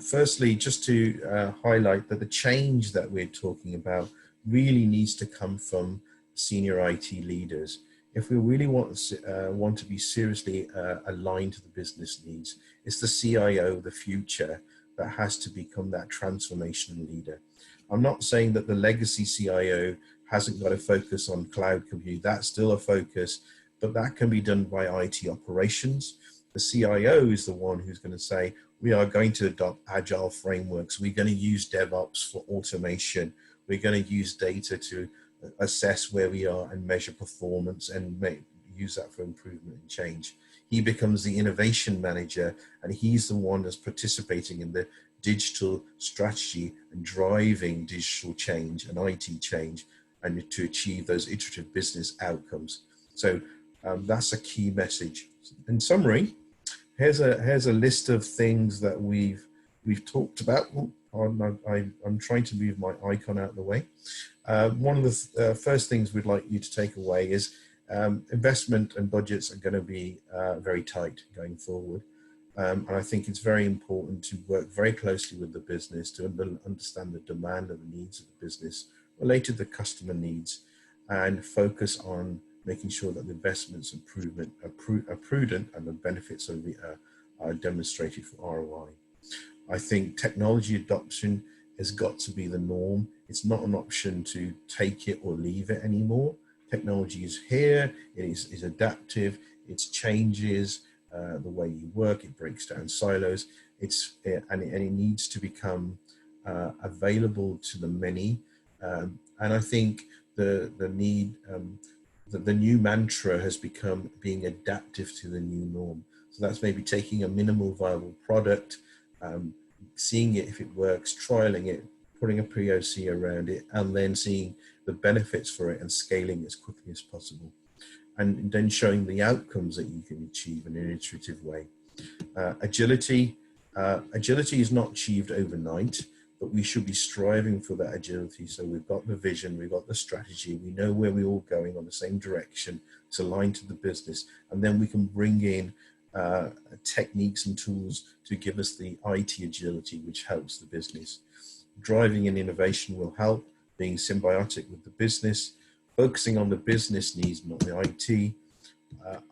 Firstly, just to highlight that the change that we're talking about really needs to come from senior IT leaders. If we really want to be seriously aligned to the business needs, it's the CIO of the future that has to become that transformation leader. I'm not saying that the legacy CIO hasn't got to focus on cloud compute. That's still a focus, but that can be done by IT operations. The CIO is the one who's going to say, we are going to adopt agile frameworks. We're going to use DevOps for automation. We're going to use data to assess where we are and measure performance and use that for improvement and change. He becomes the innovation manager, and he's the one that's participating in the digital strategy and driving digital change and IT change, and to achieve those iterative business outcomes. So that's a key message. In summary, here's a list of things that we've talked about. I'm trying to move my icon out of the way. One of the first things we'd like you to take away is investment and budgets are going to be very tight going forward. And I think it's very important to work very closely with the business to understand the demand and the needs of the business related to customer needs, and focus on making sure that the investments are prudent and the benefits are demonstrated for ROI. I think technology adoption has got to be the norm. It's not an option to take it or leave it anymore. Technology is here, it is adaptive, it changes the way you work, it breaks down silos, and it needs to become available to the many. And I think the new mantra has become being adaptive to the new norm. So that's maybe taking a minimal viable product, seeing it if it works, trialing it, putting a POC around it, and then seeing the benefits for it and scaling as quickly as possible. And then showing the outcomes that you can achieve in an iterative way. Agility is not achieved overnight, but we should be striving for that agility. So we've got the vision, we've got the strategy, we know where we're all going on the same direction, it's aligned to the business, and then we can bring in techniques and tools to give us the IT agility, which helps the business. Driving in innovation will help, being symbiotic with the business, focusing on the business needs, not the IT.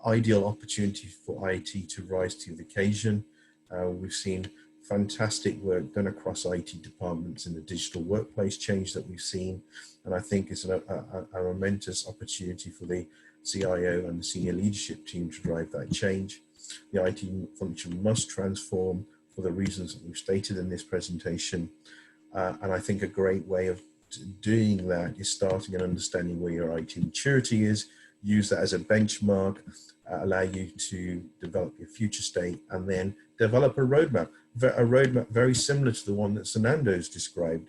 Ideal opportunity for IT to rise to the occasion. We've seen fantastic work done across IT departments in the digital workplace change that we've seen. And I think it's a momentous opportunity for the CIO and the senior leadership team to drive that change. The IT function must transform for the reasons that we've stated in this presentation. And I think a great way of doing that is starting and understanding where your IT maturity is, use that as a benchmark, allow you to develop your future state, and then develop a roadmap very similar to the one that Sunando's described,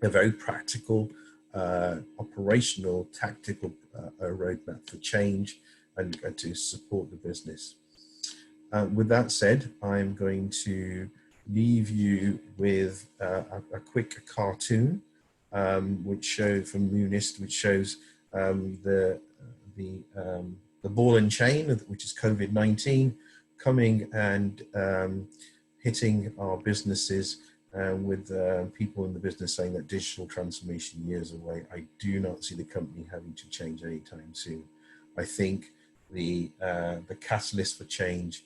a very practical, operational, tactical roadmap for change and to support the business. With that said, I'm going to leave you with a quick cartoon which shows from Munist, which shows the ball and chain, which is COVID-19, coming and hitting our businesses, with people in the business saying that digital transformation years away. I do not see the company having to change anytime soon. I think the catalyst for change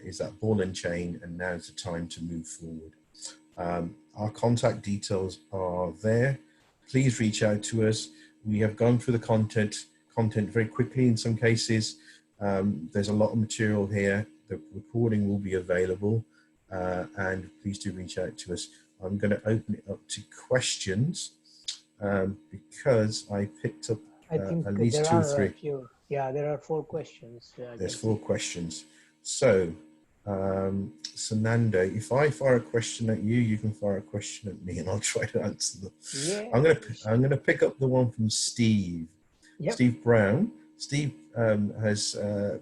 is that ball and chain, and now is the time to move forward. Our contact details are there. Please reach out to us. We have gone through the content very quickly in some cases. There's a lot of material here. The recording will be available, and please do reach out to us. I'm going to open it up to questions because I picked up I think at least there two or are a three. few. Yeah, there are 4 questions I There's can 4 see. questions. So, Sunando, if I fire a question at you, you can fire a question at me, and I'll try to answer them. Yeah. I'm gonna pick up the one from Steve. Yep. Steve Brown. Steve has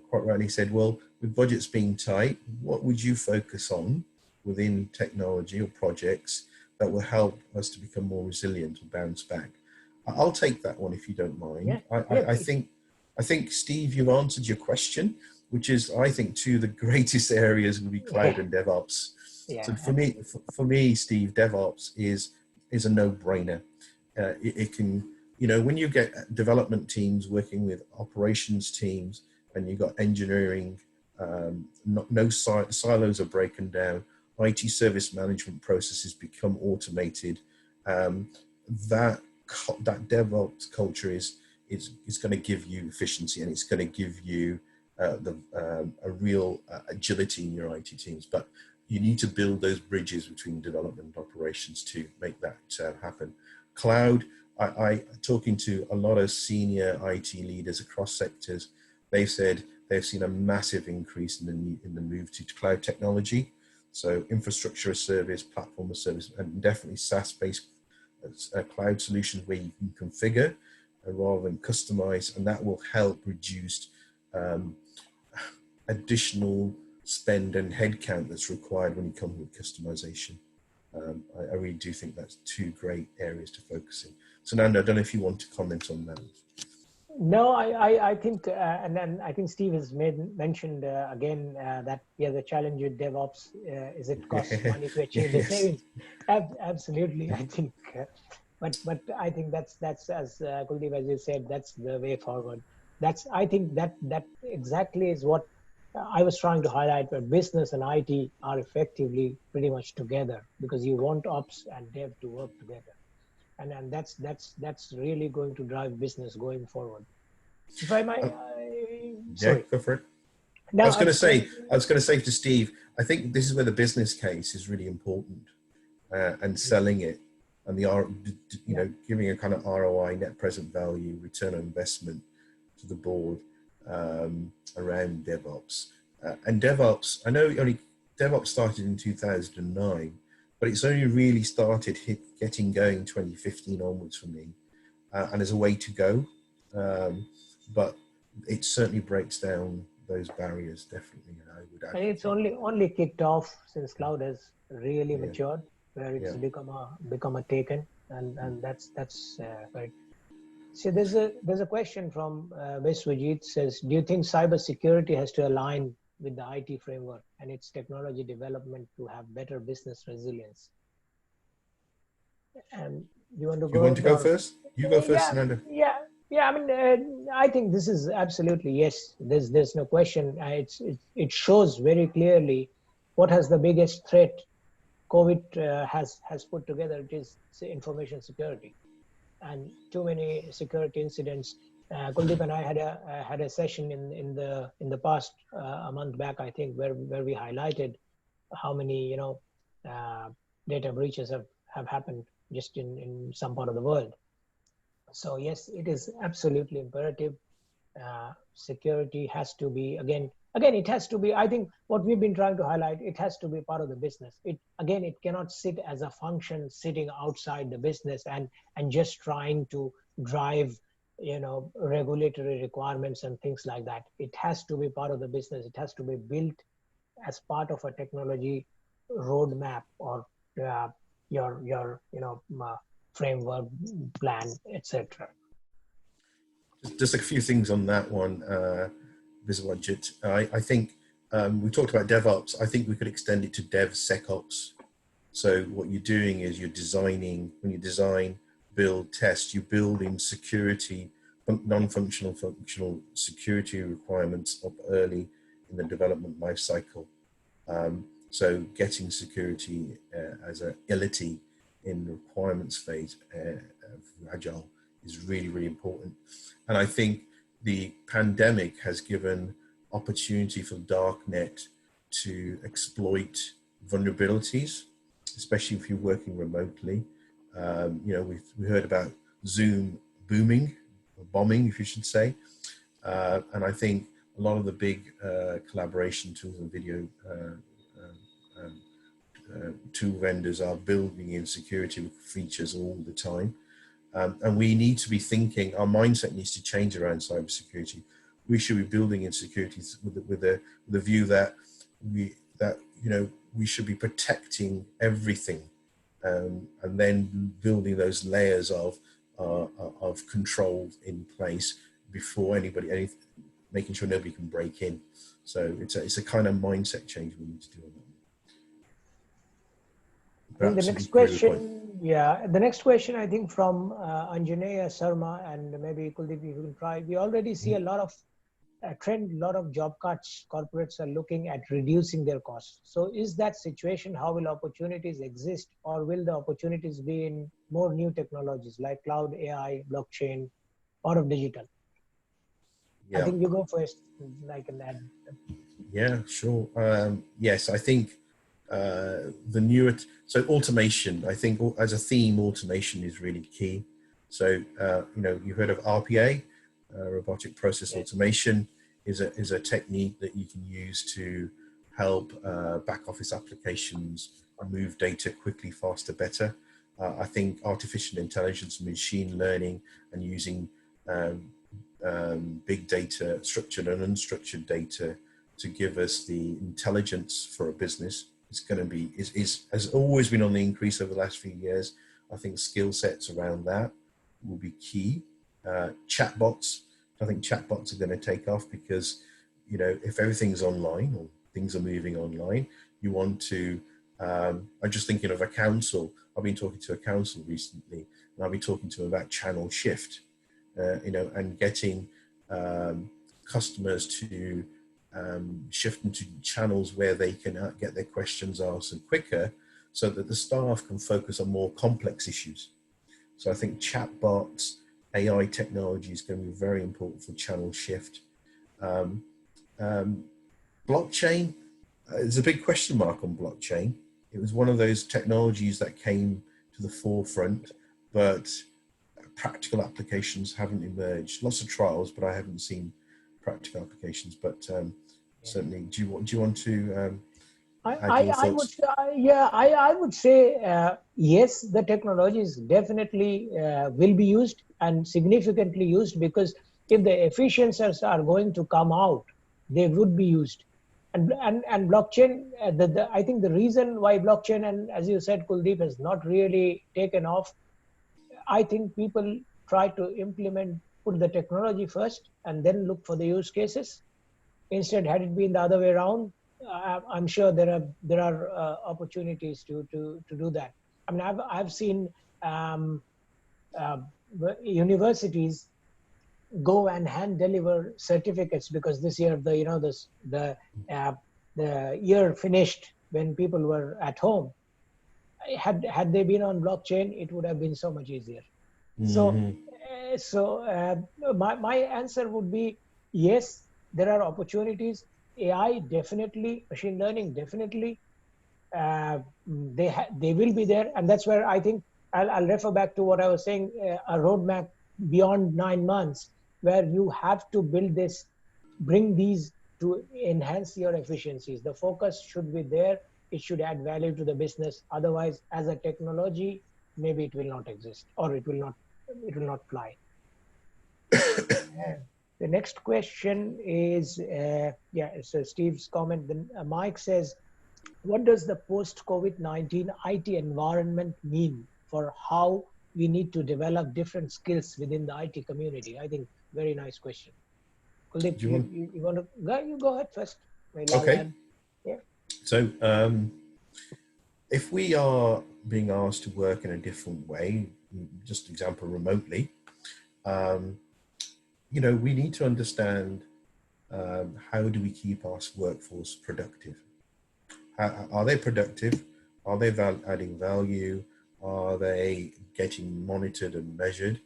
quite rightly said, well, with budgets being tight, what would you focus on within technology or projects that will help us to become more resilient or bounce back? I'll take that one if you don't mind. Yeah. Yeah. I Please. think, Steve, you've answered your question, which is, I think, two of the greatest areas will be cloud Yeah. and DevOps. Yeah. So Absolutely. for me, Steve, DevOps is a no-brainer. It can, when you get development teams working with operations teams, and you've got engineering, no silos are broken down, IT service management processes become automated. That DevOps culture is going to give you efficiency, and it's going to give you a real agility in your IT teams. But you need to build those bridges between development and operations to make that happen. Cloud, I talking to a lot of senior IT leaders across sectors, they've said they've seen a massive increase in the move to cloud technology. So infrastructure as service, platform as service, and definitely SaaS-based cloud solutions where you can configure rather than customize, and that will help reduce additional spend and headcount that's required when you come with customization. I really do think that's 2 great areas to focus in. So Nando, I don't know if you want to comment on that. No, I think, and then I think Steve has mentioned again that the challenge with DevOps is it costs money to achieve the Yes. savings. Absolutely, I think, but I think that's as Kuldip, as you said, that's the way forward. I think that exactly is what I was trying to highlight. Where business and IT are effectively pretty much together, because you want ops and dev to work together. And that's really going to drive business going forward. If I might, Yeah, sorry. go for it. No, I was going to say to Steve, I think this is where the business case is really important, and selling it, and giving a kind of ROI, net present value, return on investment to the board around DevOps. And DevOps, I know DevOps started in 2009, but it's only really started getting going 2015 onwards for me, and there's a way to go, but it certainly breaks down those barriers, definitely. I would and it's advocate. only kicked off since cloud has really matured, where it's Yeah. become a taken, and that's right. So there's a question from Viswajit says, do you think cybersecurity has to align with the IT framework and its technology development to have better business resilience? And you want to You go want to ahead, go or? first? You go first, Yeah, Nando. yeah. I mean, I think this is absolutely yes. There's no question. It shows very clearly what has the biggest threat COVID has put together. It is information security, and too many security incidents. Kuldip and I had a session in the past, a month back, I think, where we highlighted how many data breaches have happened just in some part of the world. So yes, it is absolutely imperative. Security has to be, again, it has to be, I think what we've been trying to highlight, it has to be part of the business. It cannot sit as a function sitting outside the business and just trying to drive regulatory requirements and things like that. It has to be part of the business. It has to be built as part of a technology roadmap, or your framework plan, etc. Just a few things on that one, Viswajit. I think we talked about DevOps. I think we could extend it to DevSecOps. So what you're doing is when you design, build, test, you build in security, non-functional, functional security requirements up early in the development lifecycle. So getting security as an ility in the requirements phase of Agile is really, really important. And I think the pandemic has given opportunity for darknet to exploit vulnerabilities. especially if you're working remotely. You know, we heard about Zoom booming, or bombing, if you should say. And I think a lot of the big collaboration tools and video tool vendors are building in security features all the time. And we need to be thinking, our mindset needs to change around cybersecurity. We should be building in security with the view that we should be protecting everything, and then building those layers of control in place before making sure nobody can break in. So it's a kind of mindset change we need to do on that. I think the next question, the next question I think from Anjaneya Sarma, and maybe Kuldip, you can try. We already see a lot of trend, a lot of job cuts. Corporates are looking at reducing their costs. So is that situation, how will opportunities exist, or will the opportunities be in more new technologies like cloud, AI, blockchain, or of digital? I think you go first, I can add. Yeah, sure. Yes, I think so automation, I think as a theme, automation is really key. So, you've heard of RPA, robotic process automation is a technique that you can use to help back office applications move data quickly, faster, better. I think artificial intelligence, machine learning, and using big data, structured and unstructured data to give us the intelligence for a business has always been on the increase over the last few years. I think skill sets around that will be key. Chatbots, I think chatbots are going to take off because, if everything's online or things are moving online, you want to, I'm just thinking of a council. I've been talking to a council recently, and I'll be talking to them about channel shift, and getting customers to shift into channels where they can get their questions answered quicker, so that the staff can focus on more complex issues. So I think chatbots, AI technology is going to be very important for channel shift. Blockchain, there's a big question mark on blockchain. It was one of those technologies that came to the forefront, but practical applications haven't emerged. Lots of trials, but I haven't seen practical applications. But certainly, do you want to add your thoughts? I would say yes, the technologies definitely will be used and significantly used, because if the efficiencies are going to come out, they would be used. And blockchain, I think the reason why blockchain, and as you said, Kuldip, has not really taken off, I think people try to put the technology first and then look for the use cases. Instead, had it been the other way around, I'm sure there are opportunities to do that. I mean, I've seen universities go and hand deliver certificates, because this year the year finished when people were at home. Had they been on blockchain, it would have been so much easier. My answer would be yes, there are opportunities. AI definitely, machine learning definitely, they will be there, and that's where I think I'll refer back to what I was saying, a roadmap beyond 9 months, where you have to bring these to enhance your efficiencies. The focus should be there. It should add value to the business. Otherwise, as a technology, maybe it will not exist, or it will not fly. The next question is, so Steve's comment. Then Mike says, what does the post-COVID-19 IT environment mean for how we need to develop different skills within the IT community? I think very nice question. Kuldip, you want to go? You go ahead first. Okay. Yeah. So if we are being asked to work in a different way, just example remotely, we need to understand how do we keep our workforce productive? Are they productive? Are they adding value? Are they getting monitored and measured?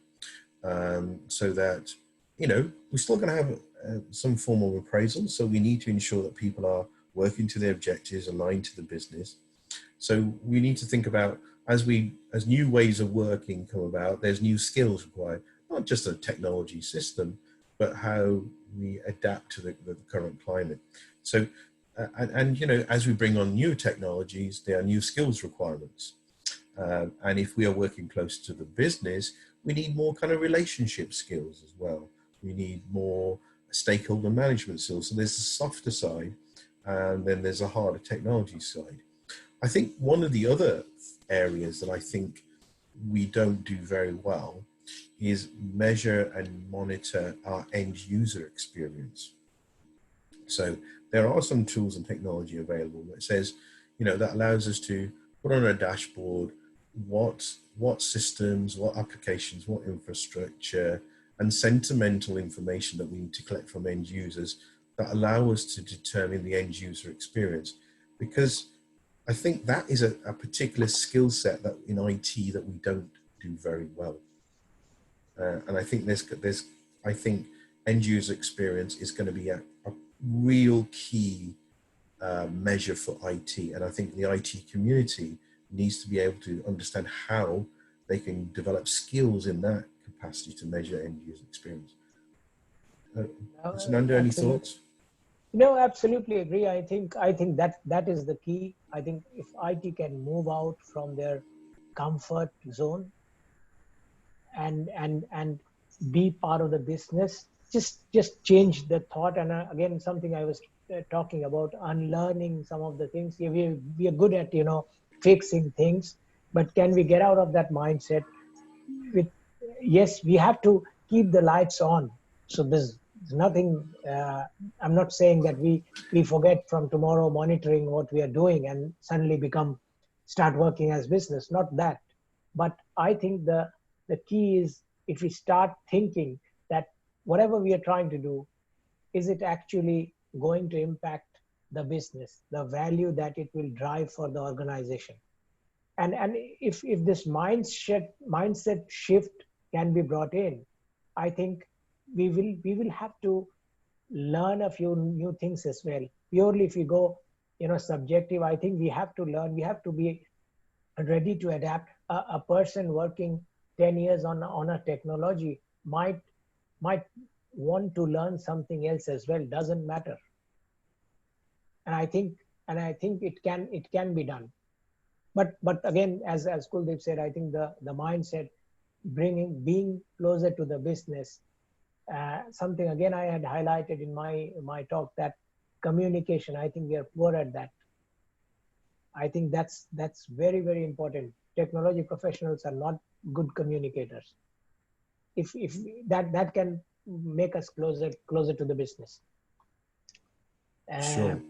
So that, we're still going to have some form of appraisal. So we need to ensure that people are working to their objectives, aligned to the business. So we need to think about, as new ways of working come about, there's new skills required, not just a technology system, but how we adapt to the current climate. So, and you know, as we bring on new technologies, there are new skills requirements. And if we are working close to the business, we need more kind of relationship skills as well. We need more stakeholder management skills. So there's a softer side, and then there's a harder technology side. I think one of the other areas that I think we don't do very well is measure and monitor our end user experience. So there are some tools and technology available that says, you know, that allows us to put on a dashboard what systems, what applications, what infrastructure, and sentimental information that we need to collect from end users that allow us to determine the end user experience. Because I think that is a particular skill set that in IT that we don't do very well. And I think I think end user experience is going to be a real key measure for IT. And I think the IT community needs to be able to understand how they can develop skills in that capacity to measure end user experience. Sunando, any thoughts? No, absolutely agree. I think that is the key. I think if IT can move out from their comfort zone and be part of the business, just change the thought. And again, something I was talking about, unlearning some of the things. Yeah, we are good at, you know, fixing things, but can we get out of that mindset? With yes, we have to keep the lights on. So there's nothing. I'm not saying that we forget from tomorrow monitoring what we are doing and suddenly start working as business. Not that, but I think the key is if we start thinking that whatever we are trying to do, is it actually going to impact the business, the value that it will drive for the organization. And if this mindset shift can be brought in, I think we will have to learn a few new things as well. Purely if we go, you know, subjective, I think we have to learn. We have to be ready to adapt. A person working 10 years on a technology might want to learn something else as well. Doesn't matter. And I think it can be done. But again, as Kuldip said, I think the mindset, being closer to the business, something again I had highlighted in my talk, that communication. I think we are poor at that. I think that's very, very important. Technology professionals are not good communicators. If that can make us closer to the business. Sure.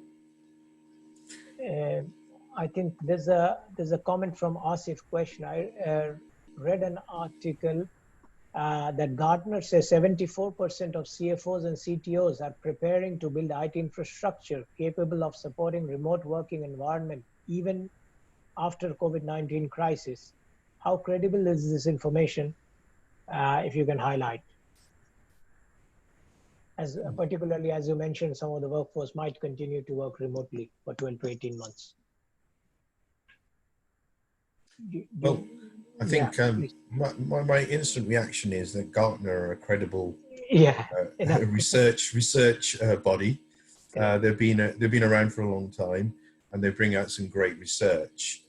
I think there's a comment from Asif question. I read an article that Gartner says 74% of CFOs and CTOs are preparing to build IT infrastructure capable of supporting remote working environment even after COVID-19 crisis. How credible is this information? If you can highlight. As particularly as you mentioned, some of the workforce might continue to work remotely for 12 to 18 months. Well, I think my instant reaction is that Gartner are a credible research body. They've been around for a long time, and they bring out some great research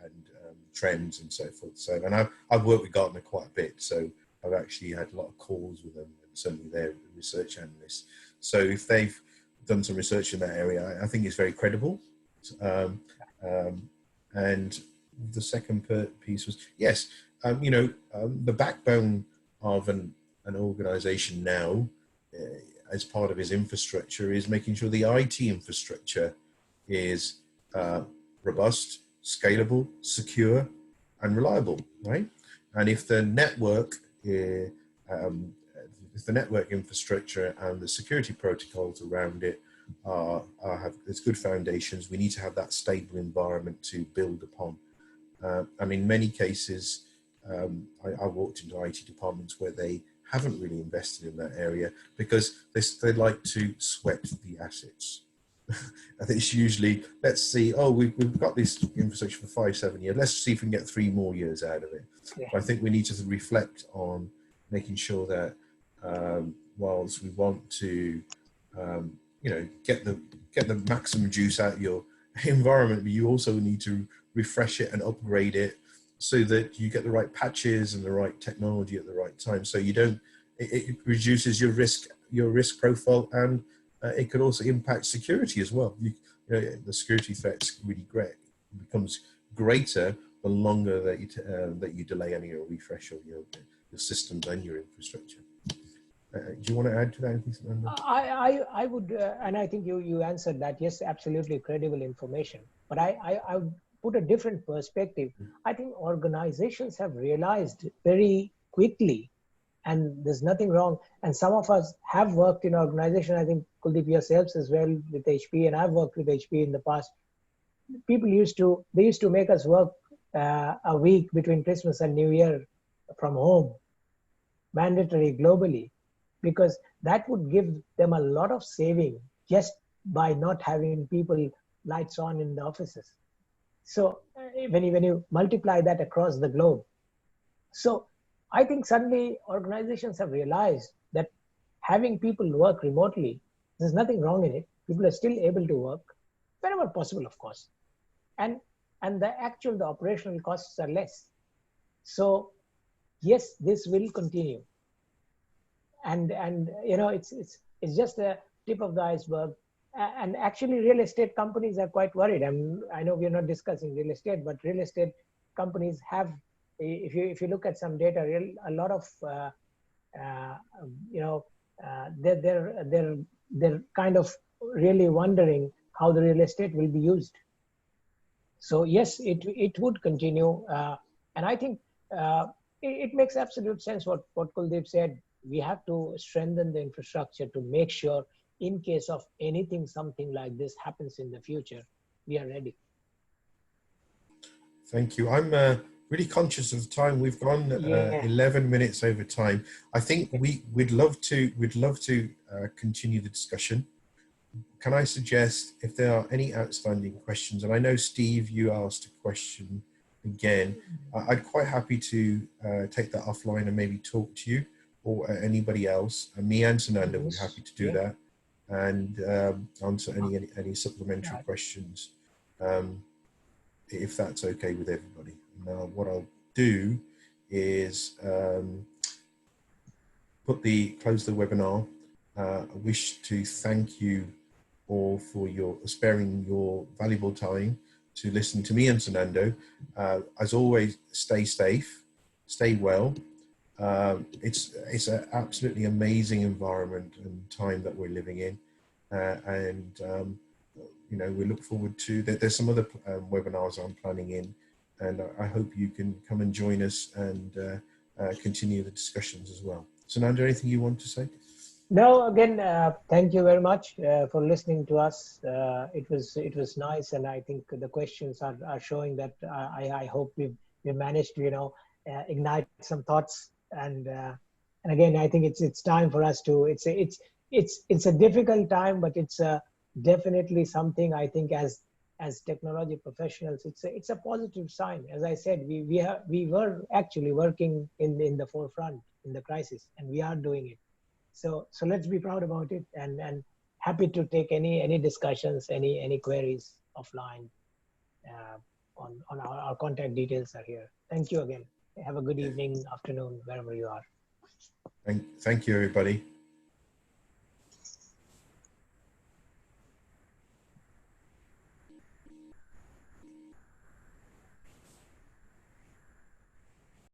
and trends and so forth. So, and I've worked with Gartner quite a bit, so I've actually had a lot of calls with them, and certainly their research analysts. So if they've done some research in that area, I think it's very credible. And the second piece was, yes, the backbone of an organization now, as part of its infrastructure, is making sure the IT infrastructure is robust, scalable, secure, and reliable, right? And if the network infrastructure and the security protocols around it have good foundations, we need to have that stable environment to build upon. And in many cases, I walked into IT departments where they haven't really invested in that area because they like to sweat the assets. I think it's usually, let's see, oh, we've got this infrastructure for 5-7 years. Let's see if we can get 3 more years out of it. Yeah. But I think we need to reflect on making sure that whilst we want to, get the maximum juice out of your environment, but you also need to refresh it and upgrade it so that you get the right patches and the right technology at the right time. So you don't, it reduces your risk profile, and it could also impact security as well. The security threat's really great. It becomes greater the longer that you delay any or refresh of your systems and your infrastructure. Do you want to add to that anything, Sunando? I would, and I think you answered that. Yes, absolutely credible information. But I would put a different perspective. I think organizations have realized very quickly, and there's nothing wrong. And some of us have worked in organization. I think Kuldip yourselves as well with HP, and I've worked with HP in the past. People used to make us work a week between Christmas and New Year from home, mandatory globally, because that would give them a lot of saving just by not having people lights on in the offices. So when you multiply that across the globe, so I think suddenly organizations have realized that having people work remotely, there's nothing wrong in it. People are still able to work whenever possible, of course, and the operational costs are less. So yes, this will continue. And it's just a tip of the iceberg. And actually real estate companies are quite worried. I know we're not discussing real estate, but real estate companies have, if you look at some data, a lot of they're kind of really wondering how the real estate will be used. So yes, it would continue, and I think it makes absolute sense what Kuldip said. We have to strengthen the infrastructure to make sure, in case of something like this happens in the future, we are ready. Thank you. I'm really conscious of the time. We've gone 11 minutes over time. I think we'd love to continue the discussion. Can I suggest, if there are any outstanding questions, and I know Steve, you asked a question again, I'd quite happy to take that offline and maybe talk to you or anybody else. And me and Sunando would be happy to do that and answer any supplementary questions, if that's okay with everybody. Now, what I'll do is close the webinar. I wish to thank you all for sparing your valuable time to listen to me and Sunando. As always, stay safe, stay well. It's an absolutely amazing environment and time that we're living in, we look forward to that. There's some other webinars I'm planning in, and I hope you can come and join us and continue the discussions as well. Sunando, anything you want to say? No, again, thank you very much for listening to us. It was nice, and I think the questions are showing that I hope we managed to ignite some thoughts. And again, I think it's time for us to. It's a difficult time, but it's definitely something, I think, as technology professionals, it's a positive sign. As I said, we were actually working in the forefront in the crisis, and we are doing it. So let's be proud about it, and happy to take any discussions, any queries offline. On our contact details are here. Thank you again. Have a good evening, afternoon, wherever you are. Thank you, everybody.